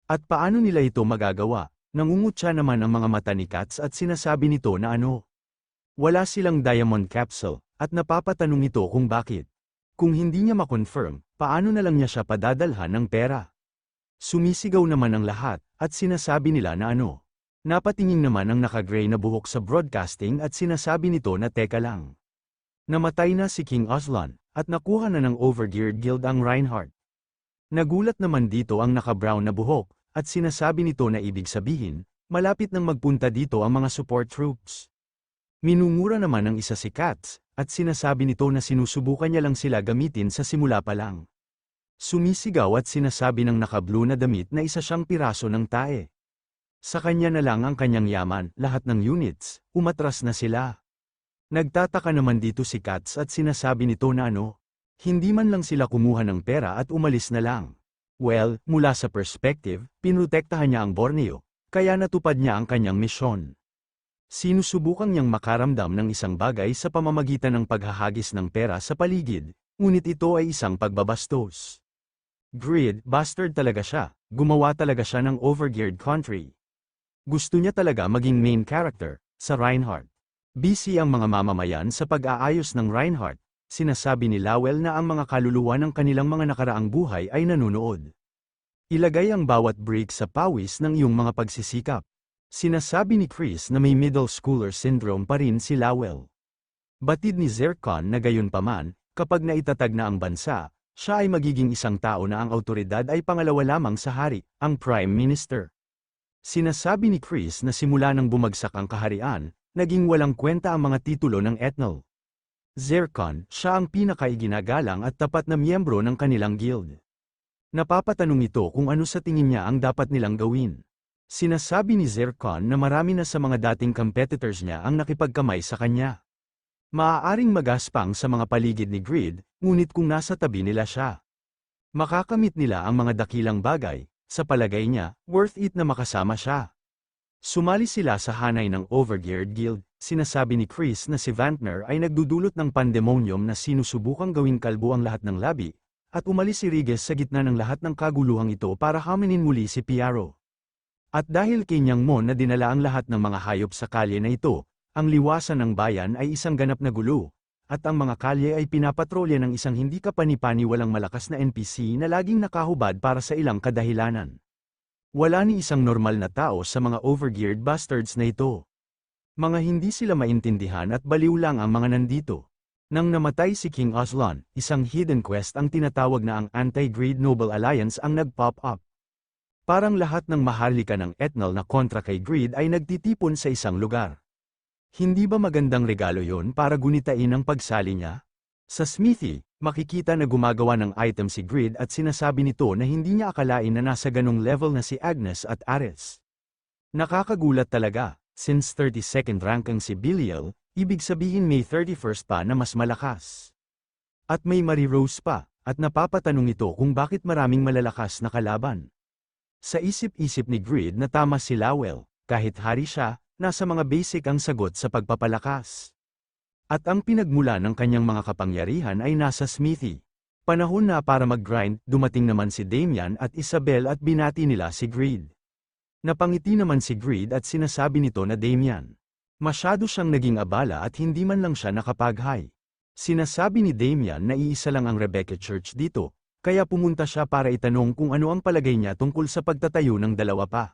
At paano nila ito magagawa? Nangungutya naman ang mga mata ni Katz at sinasabi nito na wala silang diamond capsule, at napapatanong ito kung bakit. Kung hindi niya makonfirm, paano na lang niya siya padadalhan ng pera? Sumisigaw naman ang lahat, at sinasabi nila na Napatingin naman ang naka-gray na buhok sa broadcasting at sinasabi nito na teka lang. Namatay na si King Aslan, at nakuha na ng Overgeared Guild ang Reinhardt. Nagulat naman dito ang naka-brown na buhok, at sinasabi nito na ibig sabihin, malapit nang magpunta dito ang mga support troops. Minumura naman ang isa si Katz, at sinasabi nito na sinusubukan niya lang sila gamitin sa simula pa lang. Sumisigaw at sinasabi ng naka-blue na damit na isa siyang piraso ng tae. Sa kanya na lang ang kanyang yaman, lahat ng units, umatras na sila. Nagtataka naman dito si Katz at sinasabi nito na hindi man lang sila kumuha ng pera at umalis na lang. Well, mula sa perspective, pinrotektahan niya ang Borneo, kaya natupad niya ang kanyang misyon. Sinusubukan niyang makaramdam ng isang bagay sa pamamagitan ng paghahagis ng pera sa paligid, ngunit ito ay isang pagbabastos. Greed, bastard talaga siya, gumawa talaga siya ng overgeared country. Gusto niya talaga maging main character, sa Reinhardt. Busy ang mga mamamayan sa pag-aayos ng Reinhardt, sinasabi ni Lowell na ang mga kaluluwa ng kanilang mga nakaraang buhay ay nanunood. Ilagay ang bawat brick sa pawis ng iyong mga pagsisikap. Sinasabi ni Chris na may middle schooler syndrome pa rin si Lowell. Batid ni Zircon na gayunpaman, kapag naitatag na ang bansa, siya ay magiging isang tao na ang awtoridad ay pangalawa lamang sa hari, ang Prime Minister. Sinasabi ni Chris na simula nang bumagsak ang kaharian, naging walang kwenta ang mga titulo ng Ethnal. Zircon, siya ang pinakaiginagalang at tapat na miyembro ng kanilang guild. Napapatanong ito kung ano sa tingin niya ang dapat nilang gawin. Sinasabi ni Zircon na marami na sa mga dating competitors niya ang nakipagkamay sa kanya. Maaaring magaspang sa mga paligid ni Greed, ngunit kung nasa tabi nila siya, makakamit nila ang mga dakilang bagay, sa palagay niya, worth it na makasama siya. Sumali sila sa hanay ng Overgeared Guild, sinasabi ni Chris na si Vantner ay nagdudulot ng pandemonium na sinusubukang gawing kalbo ang lahat ng labi, at umalis si Riges sa gitna ng lahat ng kaguluhang ito para haminin muli si Piaro. At dahil kay Nyang Mon na dinala ang lahat ng mga hayop sa kalye na ito, ang liwasan ng bayan ay isang ganap na gulo, at ang mga kalye ay pinapatrolya ng isang hindi kapani-pani walang malakas na NPC na laging nakahubad para sa ilang kadahilanan. Wala ni isang normal na tao sa mga overgeared bastards na ito. Mga hindi sila maintindihan at baliw lang ang mga nandito. Nang namatay si King Aslan, isang hidden quest ang tinatawag na ang Anti-Greed Noble Alliance ang nag-pop up. Parang lahat ng maharlika ng Ethnal na kontra kay Greed ay nagtitipon sa isang lugar. Hindi ba magandang regalo yon para gunitain ang pagsali niya? Sa Smithy, makikita na gumagawa ng item si Greed at sinasabi nito na hindi niya akalain na nasa ganong level na si Agnes at Ares. Nakakagulat talaga, since 32nd rank ang si Belial, ibig sabihin may 31st pa na mas malakas. At may Marie Rose pa, at napapatanong ito kung bakit maraming malalakas na kalaban. Sa isip-isip ni Greed na tama si Lowell, kahit hari siya, nasa mga basic ang sagot sa pagpapalakas. At ang pinagmula ng kanyang mga kapangyarihan ay nasa Smithy. Panahon na para mag-grind, dumating naman si Damian at Isabel at binati nila si Greed. Napangiti naman si Greed at sinasabi nito na Damian. Masyado siyang naging abala at hindi man lang siya nakapag-hi. Sinasabi ni Damian na iisa lang ang Rebecca Church dito, kaya pumunta siya para itanong kung ano ang palagay niya tungkol sa pagtatayo ng dalawa pa.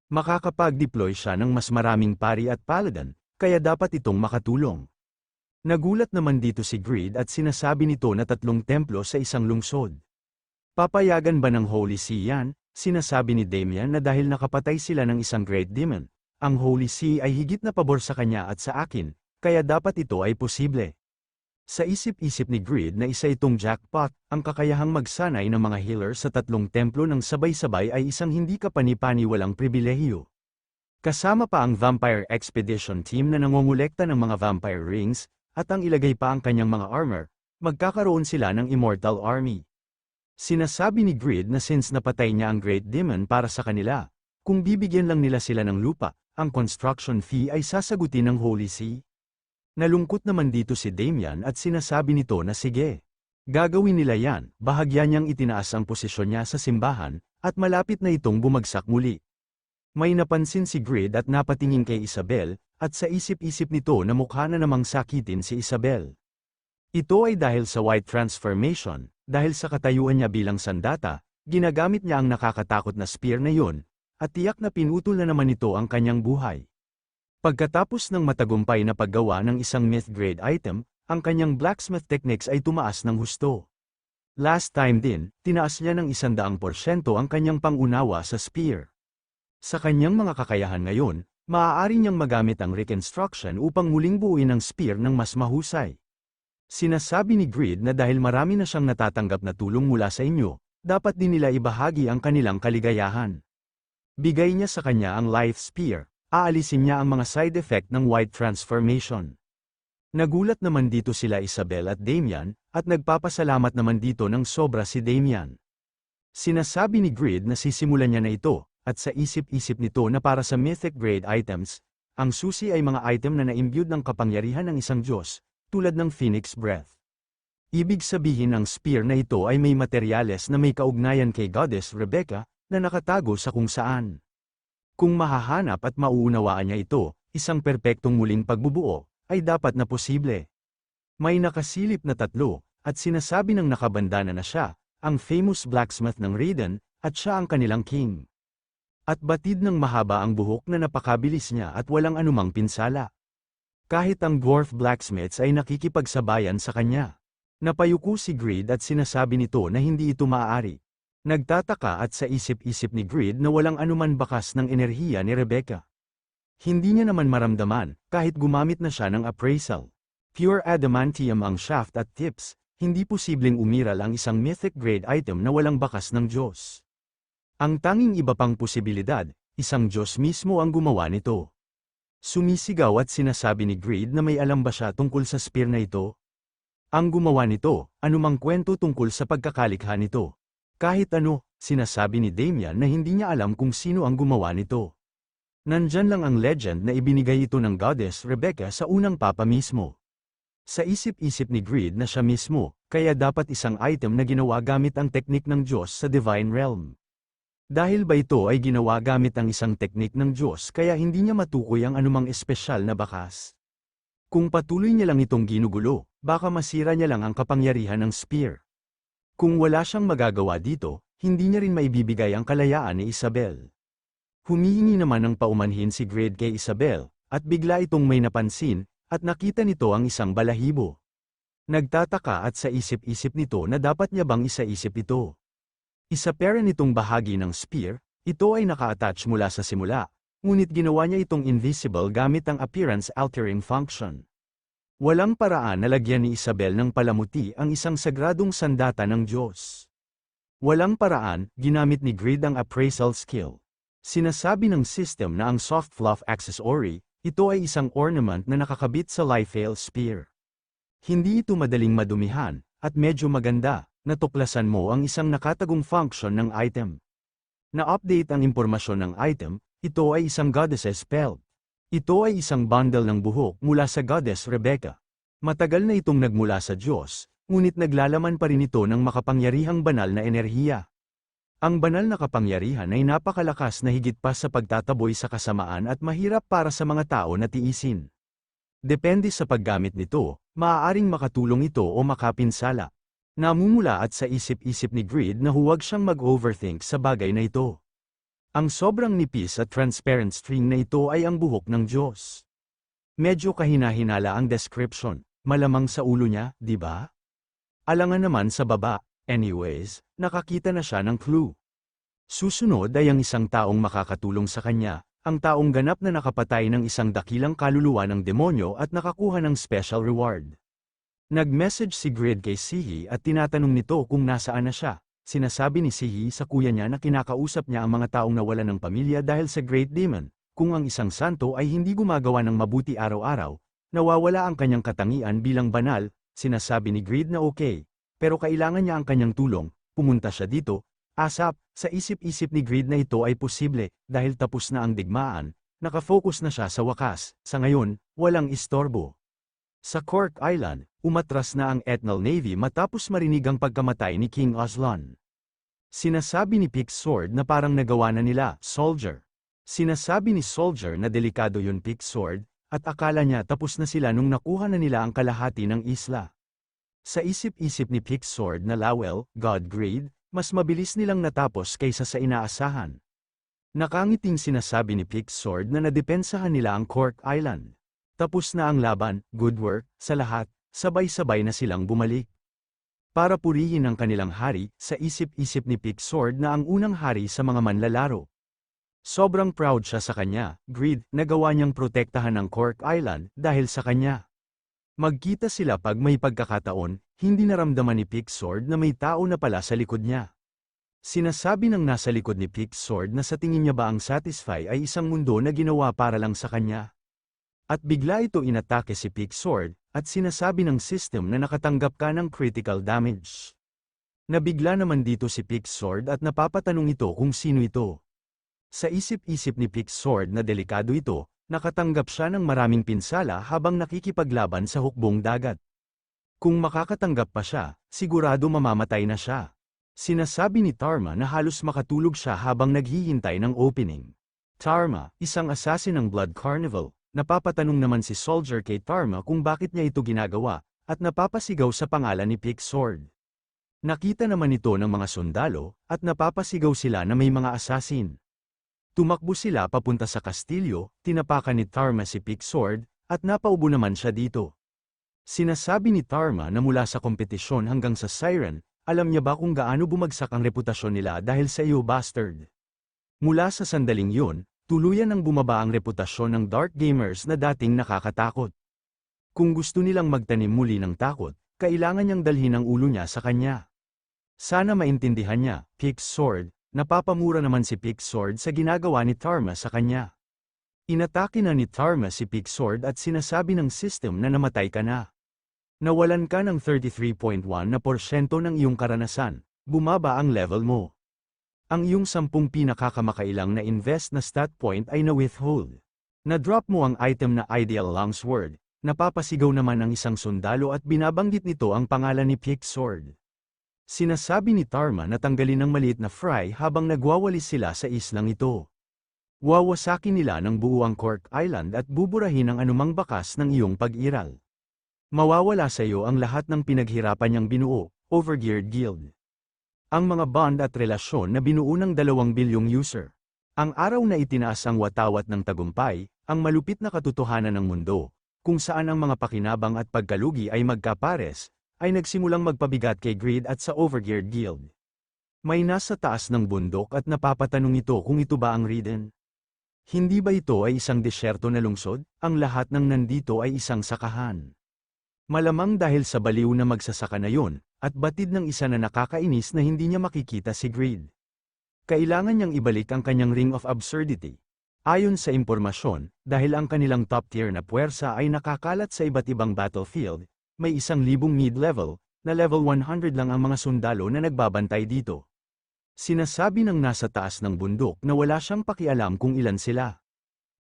Makakapag-deploy siya ng mas maraming pari at paladin, kaya dapat itong makatulong. Nagulat naman dito si Greed at sinasabi nito na 3 templo sa isang lungsod. Papayagan ba ng Holy See yan? Sinasabi ni Damian na dahil nakapatay sila ng isang Great Demon, ang Holy See ay higit na pabor sa kanya at sa akin, kaya dapat ito ay posible. Sa isip-isip ni Greed na isa itong jackpot, ang kakayahang magsanay ng mga healer sa 3 templo ng sabay-sabay ay isang hindi kapani-pani walang pribilehiyo. Kasama pa ang Vampire Expedition Team na nangongolekta ng mga vampire rings, at ang ilagay pa ang kanyang mga armor, magkakaroon sila ng Immortal Army. Sinasabi ni Greed na since napatay niya ang Great Demon para sa kanila, kung bibigyan lang nila sila ng lupa, ang construction fee ay sasagutin ng Holy See. Nalungkot naman dito si Damian at sinasabi nito na sige. Gagawin nila yan, bahagya niyang itinaas ang posisyon niya sa simbahan, at malapit na itong bumagsak muli. May napansin si Grid at napatingin kay Isabel, at sa isip-isip nito na mukha na namang sakitin si Isabel. Ito ay dahil sa white transformation, dahil sa katayuan niya bilang sandata, ginagamit niya ang nakakatakot na spear na yun, at tiyak na pinutol na naman ito ang kanyang buhay. Pagkatapos ng matagumpay na paggawa ng isang myth-grade item, ang kanyang blacksmith techniques ay tumaas ng husto. Last time din, tinaas niya ng 100% ang kanyang pangunawa sa spear. Sa kanyang mga kakayahan ngayon, maaari niyang magamit ang reconstruction upang muling buuin ang spear ng mas mahusay. Sinasabi ni Grid na dahil marami na siyang natatanggap na tulong mula sa inyo, dapat din nila ibahagi ang kanilang kaligayahan. Bigay niya sa kanya ang life spear, aalisin niya ang mga side effect ng white transformation. Nagulat naman dito sila Isabel at Damian, at nagpapasalamat naman dito ng sobra si Damian. Sinasabi ni Grid na sisimulan niya na ito, at sa isip-isip nito na para sa mythic grade items, ang susi ay mga item na na-imbued ng kapangyarihan ng isang Diyos, tulad ng Phoenix Breath. Ibig sabihin ang spear na ito ay may materyales na may kaugnayan kay Goddess Rebecca, na nakatago sa kung saan. Kung mahahanap at mauunawaan niya ito, isang perpektong muling pagbubuo, ay dapat na posible. May nakasilip na 3, at sinasabi ng nakabandana na siya, ang famous blacksmith ng Raiden, at siya ang kanilang king. At batid ng mahaba ang buhok na napakabilis niya at walang anumang pinsala. Kahit ang dwarf blacksmiths ay nakikipagsabayan sa kanya. Napayuko si Grid at sinasabi nito na hindi ito maaari. Nagtataka at sa isip-isip ni Grid na walang anuman bakas ng enerhiya ni Rebecca. Hindi niya naman maramdaman, kahit gumamit na siya ng appraisal. Pure adamantium ang shaft at tips, hindi posibleng umiral ang isang mythic grade item na walang bakas ng Diyos. Ang tanging iba pang posibilidad, isang Diyos mismo ang gumawa nito. Sumisigaw at sinasabi ni Grid na may alam ba siya tungkol sa spear na ito? Ang gumawa nito, anumang kwento tungkol sa pagkakalikha nito. Kahit ano, sinasabi ni Damian na hindi niya alam kung sino ang gumawa nito. Nandyan lang ang legend na ibinigay ito ng Goddess Rebecca sa unang papa mismo. Sa isip-isip ni Grid na siya mismo, kaya dapat isang item na ginawa gamit ang teknik ng Diyos sa Divine Realm. Dahil ba ito ay ginawa gamit ang isang teknik ng Diyos kaya hindi niya matukoy ang anumang espesyal na bakas. Kung patuloy niya lang itong ginugulo, baka masira niya lang ang kapangyarihan ng spear. Kung wala siyang magagawa dito, hindi niya rin maibibigay ang kalayaan ni Isabel. Humihingi naman ng paumanhin si Grid kay Isabel, at bigla itong may napansin, at nakita nito ang isang balahibo. Nagtataka at sa isip-isip nito na dapat niya bang isaisip ito. Isa pera nitong bahagi ng spear, ito ay naka-attach mula sa simula, ngunit ginawa niya itong invisible gamit ang appearance-altering function. Walang paraan na lagyan ni Isabel ng palamuti ang isang sagradong sandata ng Diyos. Walang paraan, ginamit ni Grid ang appraisal skill. Sinasabi ng system na ang soft fluff accessory, ito ay isang ornament na nakakabit sa Liefeld spear. Hindi ito madaling madumihan, at medyo maganda. Natuklasan mo ang isang nakatagong function ng item. Na-update ang impormasyon ng item, ito ay isang goddess's pelt. Ito ay isang bundle ng buhok mula sa Goddess Rebecca. Matagal na itong nagmula sa Diyos, ngunit naglalaman pa rin ito ng makapangyarihang banal na enerhiya. Ang banal na kapangyarihan ay napakalakas na higit pa sa pagtataboy sa kasamaan at mahirap para sa mga tao na tiisin. Depende sa paggamit nito, maaaring makatulong ito o makapinsala. Namumula at sa isip-isip ni Grid na huwag siyang mag-overthink sa bagay na ito. Ang sobrang nipis at transparent string na ito ay ang buhok ng Diyos. Medyo kahina-hinala ang description, malamang sa ulo niya, di ba? Alangan naman sa baba, anyways, nakakita na siya ng clue. Susunod ay ang isang taong makakatulong sa kanya, ang taong ganap na nakapatay ng isang dakilang kaluluwa ng demonyo at nakakuha ng special reward. Nag-message si Grid kay Sihi at tinatanong nito kung nasaan na siya. Sinasabi ni Sihi sa kuya niya na kinakausap niya ang mga taong nawalan ng pamilya dahil sa Great Demon. Kung ang isang santo ay hindi gumagawa ng mabuti araw-araw, nawawala ang kanyang katangian bilang banal, sinasabi ni Grid na okay. Pero kailangan niya ang kanyang tulong, pumunta siya dito. Asap, sa isip-isip ni Grid na ito ay posible, dahil tapos na ang digmaan, nakafocus na siya sa wakas, sa ngayon, walang istorbo. Sa Cork Island, umatras na ang Ethnal Navy matapos marinig ang pagkamatay ni King Aslan. Sinasabi ni Pix Sword na parang nagawa na nila, soldier. Sinasabi ni Soldier na delikado yun Pick Sword, at akala niya tapos na sila nung nakuha na nila ang kalahati ng isla. Sa isip-isip ni Pick Sword na Lowell, God Greed, mas mabilis nilang natapos kaysa sa inaasahan. Nakangiting sinasabi ni Pick Sword na nadepensahan nila ang Cork Island. Tapos na ang laban, good work, sa lahat, sabay-sabay na silang bumalik. Para purihin ang kanilang hari, sa isip-isip ni Pick Sword na ang unang hari sa mga manlalaro. Sobrang proud siya sa kanya, Greed, nagawa niyang protektahan ang Cork Island dahil sa kanya. Magkita sila pag may pagkakataon, hindi naramdaman ni Pick Sword na may tao na pala sa likod niya. Sinasabi ng nasa likod ni Pick Sword na sa tingin niya ba ang Satisfy ay isang mundo na ginawa para lang sa kanya. At bigla ito inatake si Pick Sword, at sinasabi ng system na nakatanggap ka ng critical damage. Nabigla naman dito si Pick Sword at napapatanong ito kung sino ito. Sa isip-isip ni Pick Sword na delikado ito, nakatanggap siya ng maraming pinsala habang nakikipaglaban sa hukbong dagat. Kung makakatanggap pa siya, sigurado mamamatay na siya. Sinasabi ni Tarma na halos makatulog siya habang naghihintay ng opening. Tarma, isang assassin ng Blood Carnival, napapatanong naman si Soldier kay Tarma kung bakit niya ito ginagawa, at napapasigaw sa pangalan ni Pick Sword. Nakita naman ito ng mga sundalo, at napapasigaw sila na may mga assassin. Tumakbo sila papunta sa kastilyo, tinapakan ni Tarma si Pick Sword, at napaubo naman siya dito. Sinasabi ni Tarma na mula sa kompetisyon hanggang sa Siren, alam niya ba kung gaano bumagsak ang reputasyon nila dahil sa iyo bastard? Mula sa sandaling yun, tuluyan ang bumaba ang reputasyon ng Dark Gamers na dating nakakatakot. Kung gusto nilang magtanim muli ng takot, kailangan niyang dalhin ang ulo niya sa kanya. Sana maintindihan niya, Pick Sword, napapamura naman si Pick Sword sa ginagawa ni Tarma sa kanya. Inatake na ni Tarma si Pick Sword at sinasabi ng system na namatay ka na. Nawalan ka ng 33.1% ng iyong karanasan, bumaba ang level mo. Ang iyong 10 pinakakamakailang na invest na stat point ay na-withhold. Na-drop mo ang item na Ideal Longsword, napapasigaw naman ang isang sundalo at binabanggit nito ang pangalan ni Pick Sword. Sinasabi ni Tarma na tanggalin ng maliit na fry habang nagwawalis sila sa islang ito. Wawasakin nila ng buo ang Cork Island at buburahin ang anumang bakas ng iyong pag-iral. Mawawala sa iyo ang lahat ng pinaghirapan niyang binuo, Overgeared Guild. Ang mga bond at relasyon na binuo ng 2 bilyong user. Ang araw na itinaas ang watawat ng tagumpay, ang malupit na katotohanan ng mundo, kung saan ang mga pakinabang at pagkalugi ay magkapares, ay nagsimulang magpabigat kay Greed at sa Overgeared Guild. May nasa taas ng bundok at napapatanong ito kung ito ba ang Riden. Hindi ba ito ay isang desyerto na lungsod? Ang lahat ng nandito ay isang sakahan. Malamang dahil sa baliw na magsasaka na yun, at batid ng isa na nakakainis na hindi niya makikita si Greed. Kailangan niyang ibalik ang kanyang Ring of Absurdity. Ayon sa impormasyon, dahil ang kanilang top tier na puwersa ay nakakalat sa iba't ibang battlefield, may 1,000 mid-level, na level 100 lang ang mga sundalo na nagbabantay dito. Sinasabi ng nasa taas ng bundok na wala siyang pakialam kung ilan sila.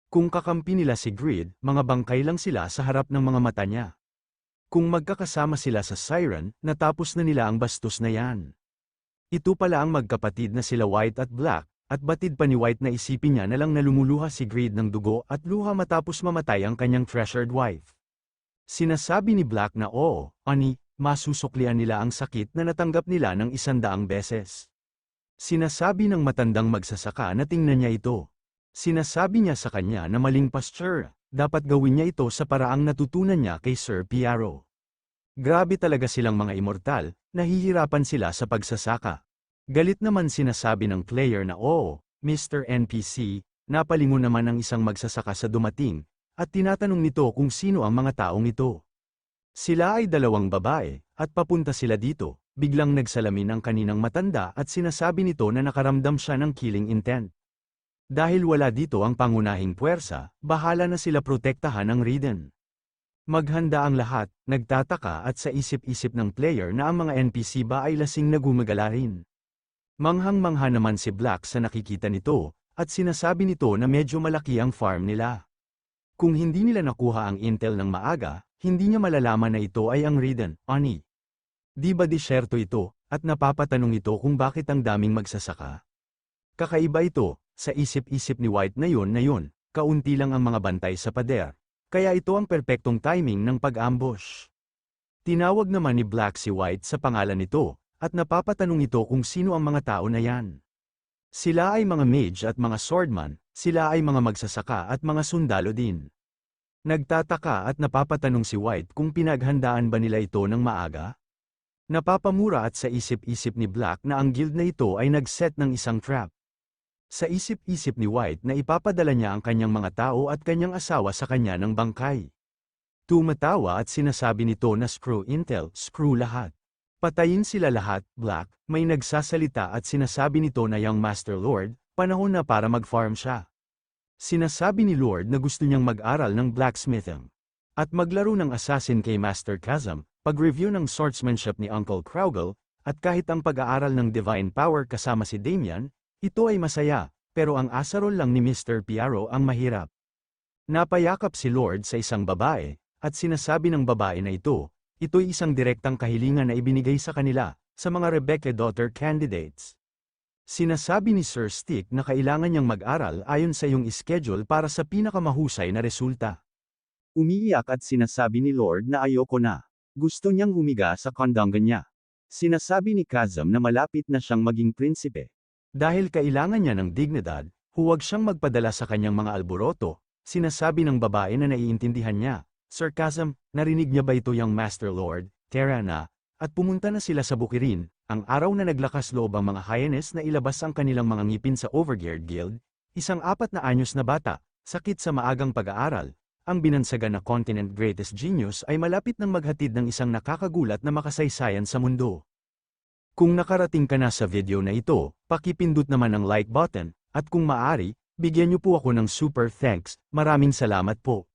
Kung kakampi nila si Greed, mga bangkay lang sila sa harap ng mga mata niya. Kung magkakasama sila sa Siren, natapos na nila ang bastos na yan. Ito pala ang magkapatid na sila White at Black, at batid pa ni White na isipin niya na lang na lumuluha si Greed ng dugo at luha matapos mamatay ang kanyang treasured wife. Sinasabi ni Black na oo, ani, masusuklian nila ang sakit na natanggap nila ng 100 beses. Sinasabi ng matandang magsasaka na tingnan niya ito. Sinasabi niya sa kanya na maling pasture. Dapat gawin niya ito sa paraang natutunan niya kay Sir Piaro. Grabe talaga silang mga immortal, nahihirapan sila sa pagsasaka. Galit naman sinasabi ng player na oo, Mr. NPC, napalingon naman ang isang magsasaka sa dumating, at tinatanong nito kung sino ang mga taong ito. Sila ay 2 babae, at papunta sila dito, biglang nagsalamin ang kaninang matanda at sinasabi nito na nakaramdam siya ng killing intent. Dahil wala dito ang pangunahing puwersa, bahala na sila protektahan ang Riden. Maghanda ang lahat, nagtataka at sa isip-isip ng player na ang mga NPC ba ay lasing na gumagala rin. Manghang-mangha naman si Black sa nakikita nito, at sinasabi nito na medyo malaki ang farm nila. Kung hindi nila nakuha ang intel ng maaga, hindi niya malalaman na ito ay ang Riden, ani. Di ba disyerto ito, at napapatanong ito kung bakit ang daming magsasaka? Kakaiba ito, Sa isip-isip ni White na yun, kaunti lang ang mga bantay sa pader. Kaya ito ang perpektong timing ng pag-ambush. Tinawag naman ni Black si White sa pangalan nito, at napapatanong ito kung sino ang mga tao na yan. Sila ay mga mage at mga swordman, sila ay mga magsasaka at mga sundalo din. Nagtataka at napapatanong si White kung pinaghandaan ba nila ito ng maaga? Napapamura at sa isip-isip ni Black na ang guild na ito ay nag-set ng isang trap. Sa isip-isip ni White na ipapadala niya ang kanyang mga tao at kanyang asawa sa kanya ng bangkay. Tumatawa at sinasabi nito na screw intel, screw lahat. Patayin sila lahat, Black, may nagsasalita at sinasabi nito na yung Master Lord, panahon na para mag-farm siya. Sinasabi ni Lord na gusto niyang mag-aral ng blacksmithing. At maglaro ng assassin kay Master Chasm, pag-review ng swordsmanship ni Uncle Kraugle, at kahit ang pag-aaral ng divine power kasama si Damian, ito ay masaya, pero ang asarol lang ni Mr. Piaro ang mahirap. Napayakap si Lord sa isang babae, at sinasabi ng babae na ito'y isang direktang kahilingan na ibinigay sa kanila, sa mga Rebecca daughter candidates. Sinasabi ni Sir Stick na kailangan niyang mag-aral ayon sa iyong schedule para sa pinakamahusay na resulta. Umiiyak at sinasabi ni Lord na ayoko na. Gusto niyang humiga sa kondangan niya. Sinasabi ni Chasm na malapit na siyang maging prinsipe. Dahil kailangan niya ng dignidad, huwag siyang magpadala sa kanyang mga alboroto, sinasabi ng babae na naiintindihan niya. Sir Chasm, narinig niya ba ito yung Master Lord, Terra na, at pumunta na sila sa bukirin, ang araw na naglakas loob ang mga Hyannis na ilabas ang kanilang mga ngipin sa Overgeared Guild, isang 4 na anyos na bata, sakit sa maagang pag-aaral, ang binansagan na continent greatest genius ay malapit ng maghatid ng isang nakakagulat na makasaysayan sa mundo. Kung nakarating ka na sa video na ito, pakipindot naman ang like button, at kung maaari, bigyan niyo po ako ng super thanks, maraming salamat po.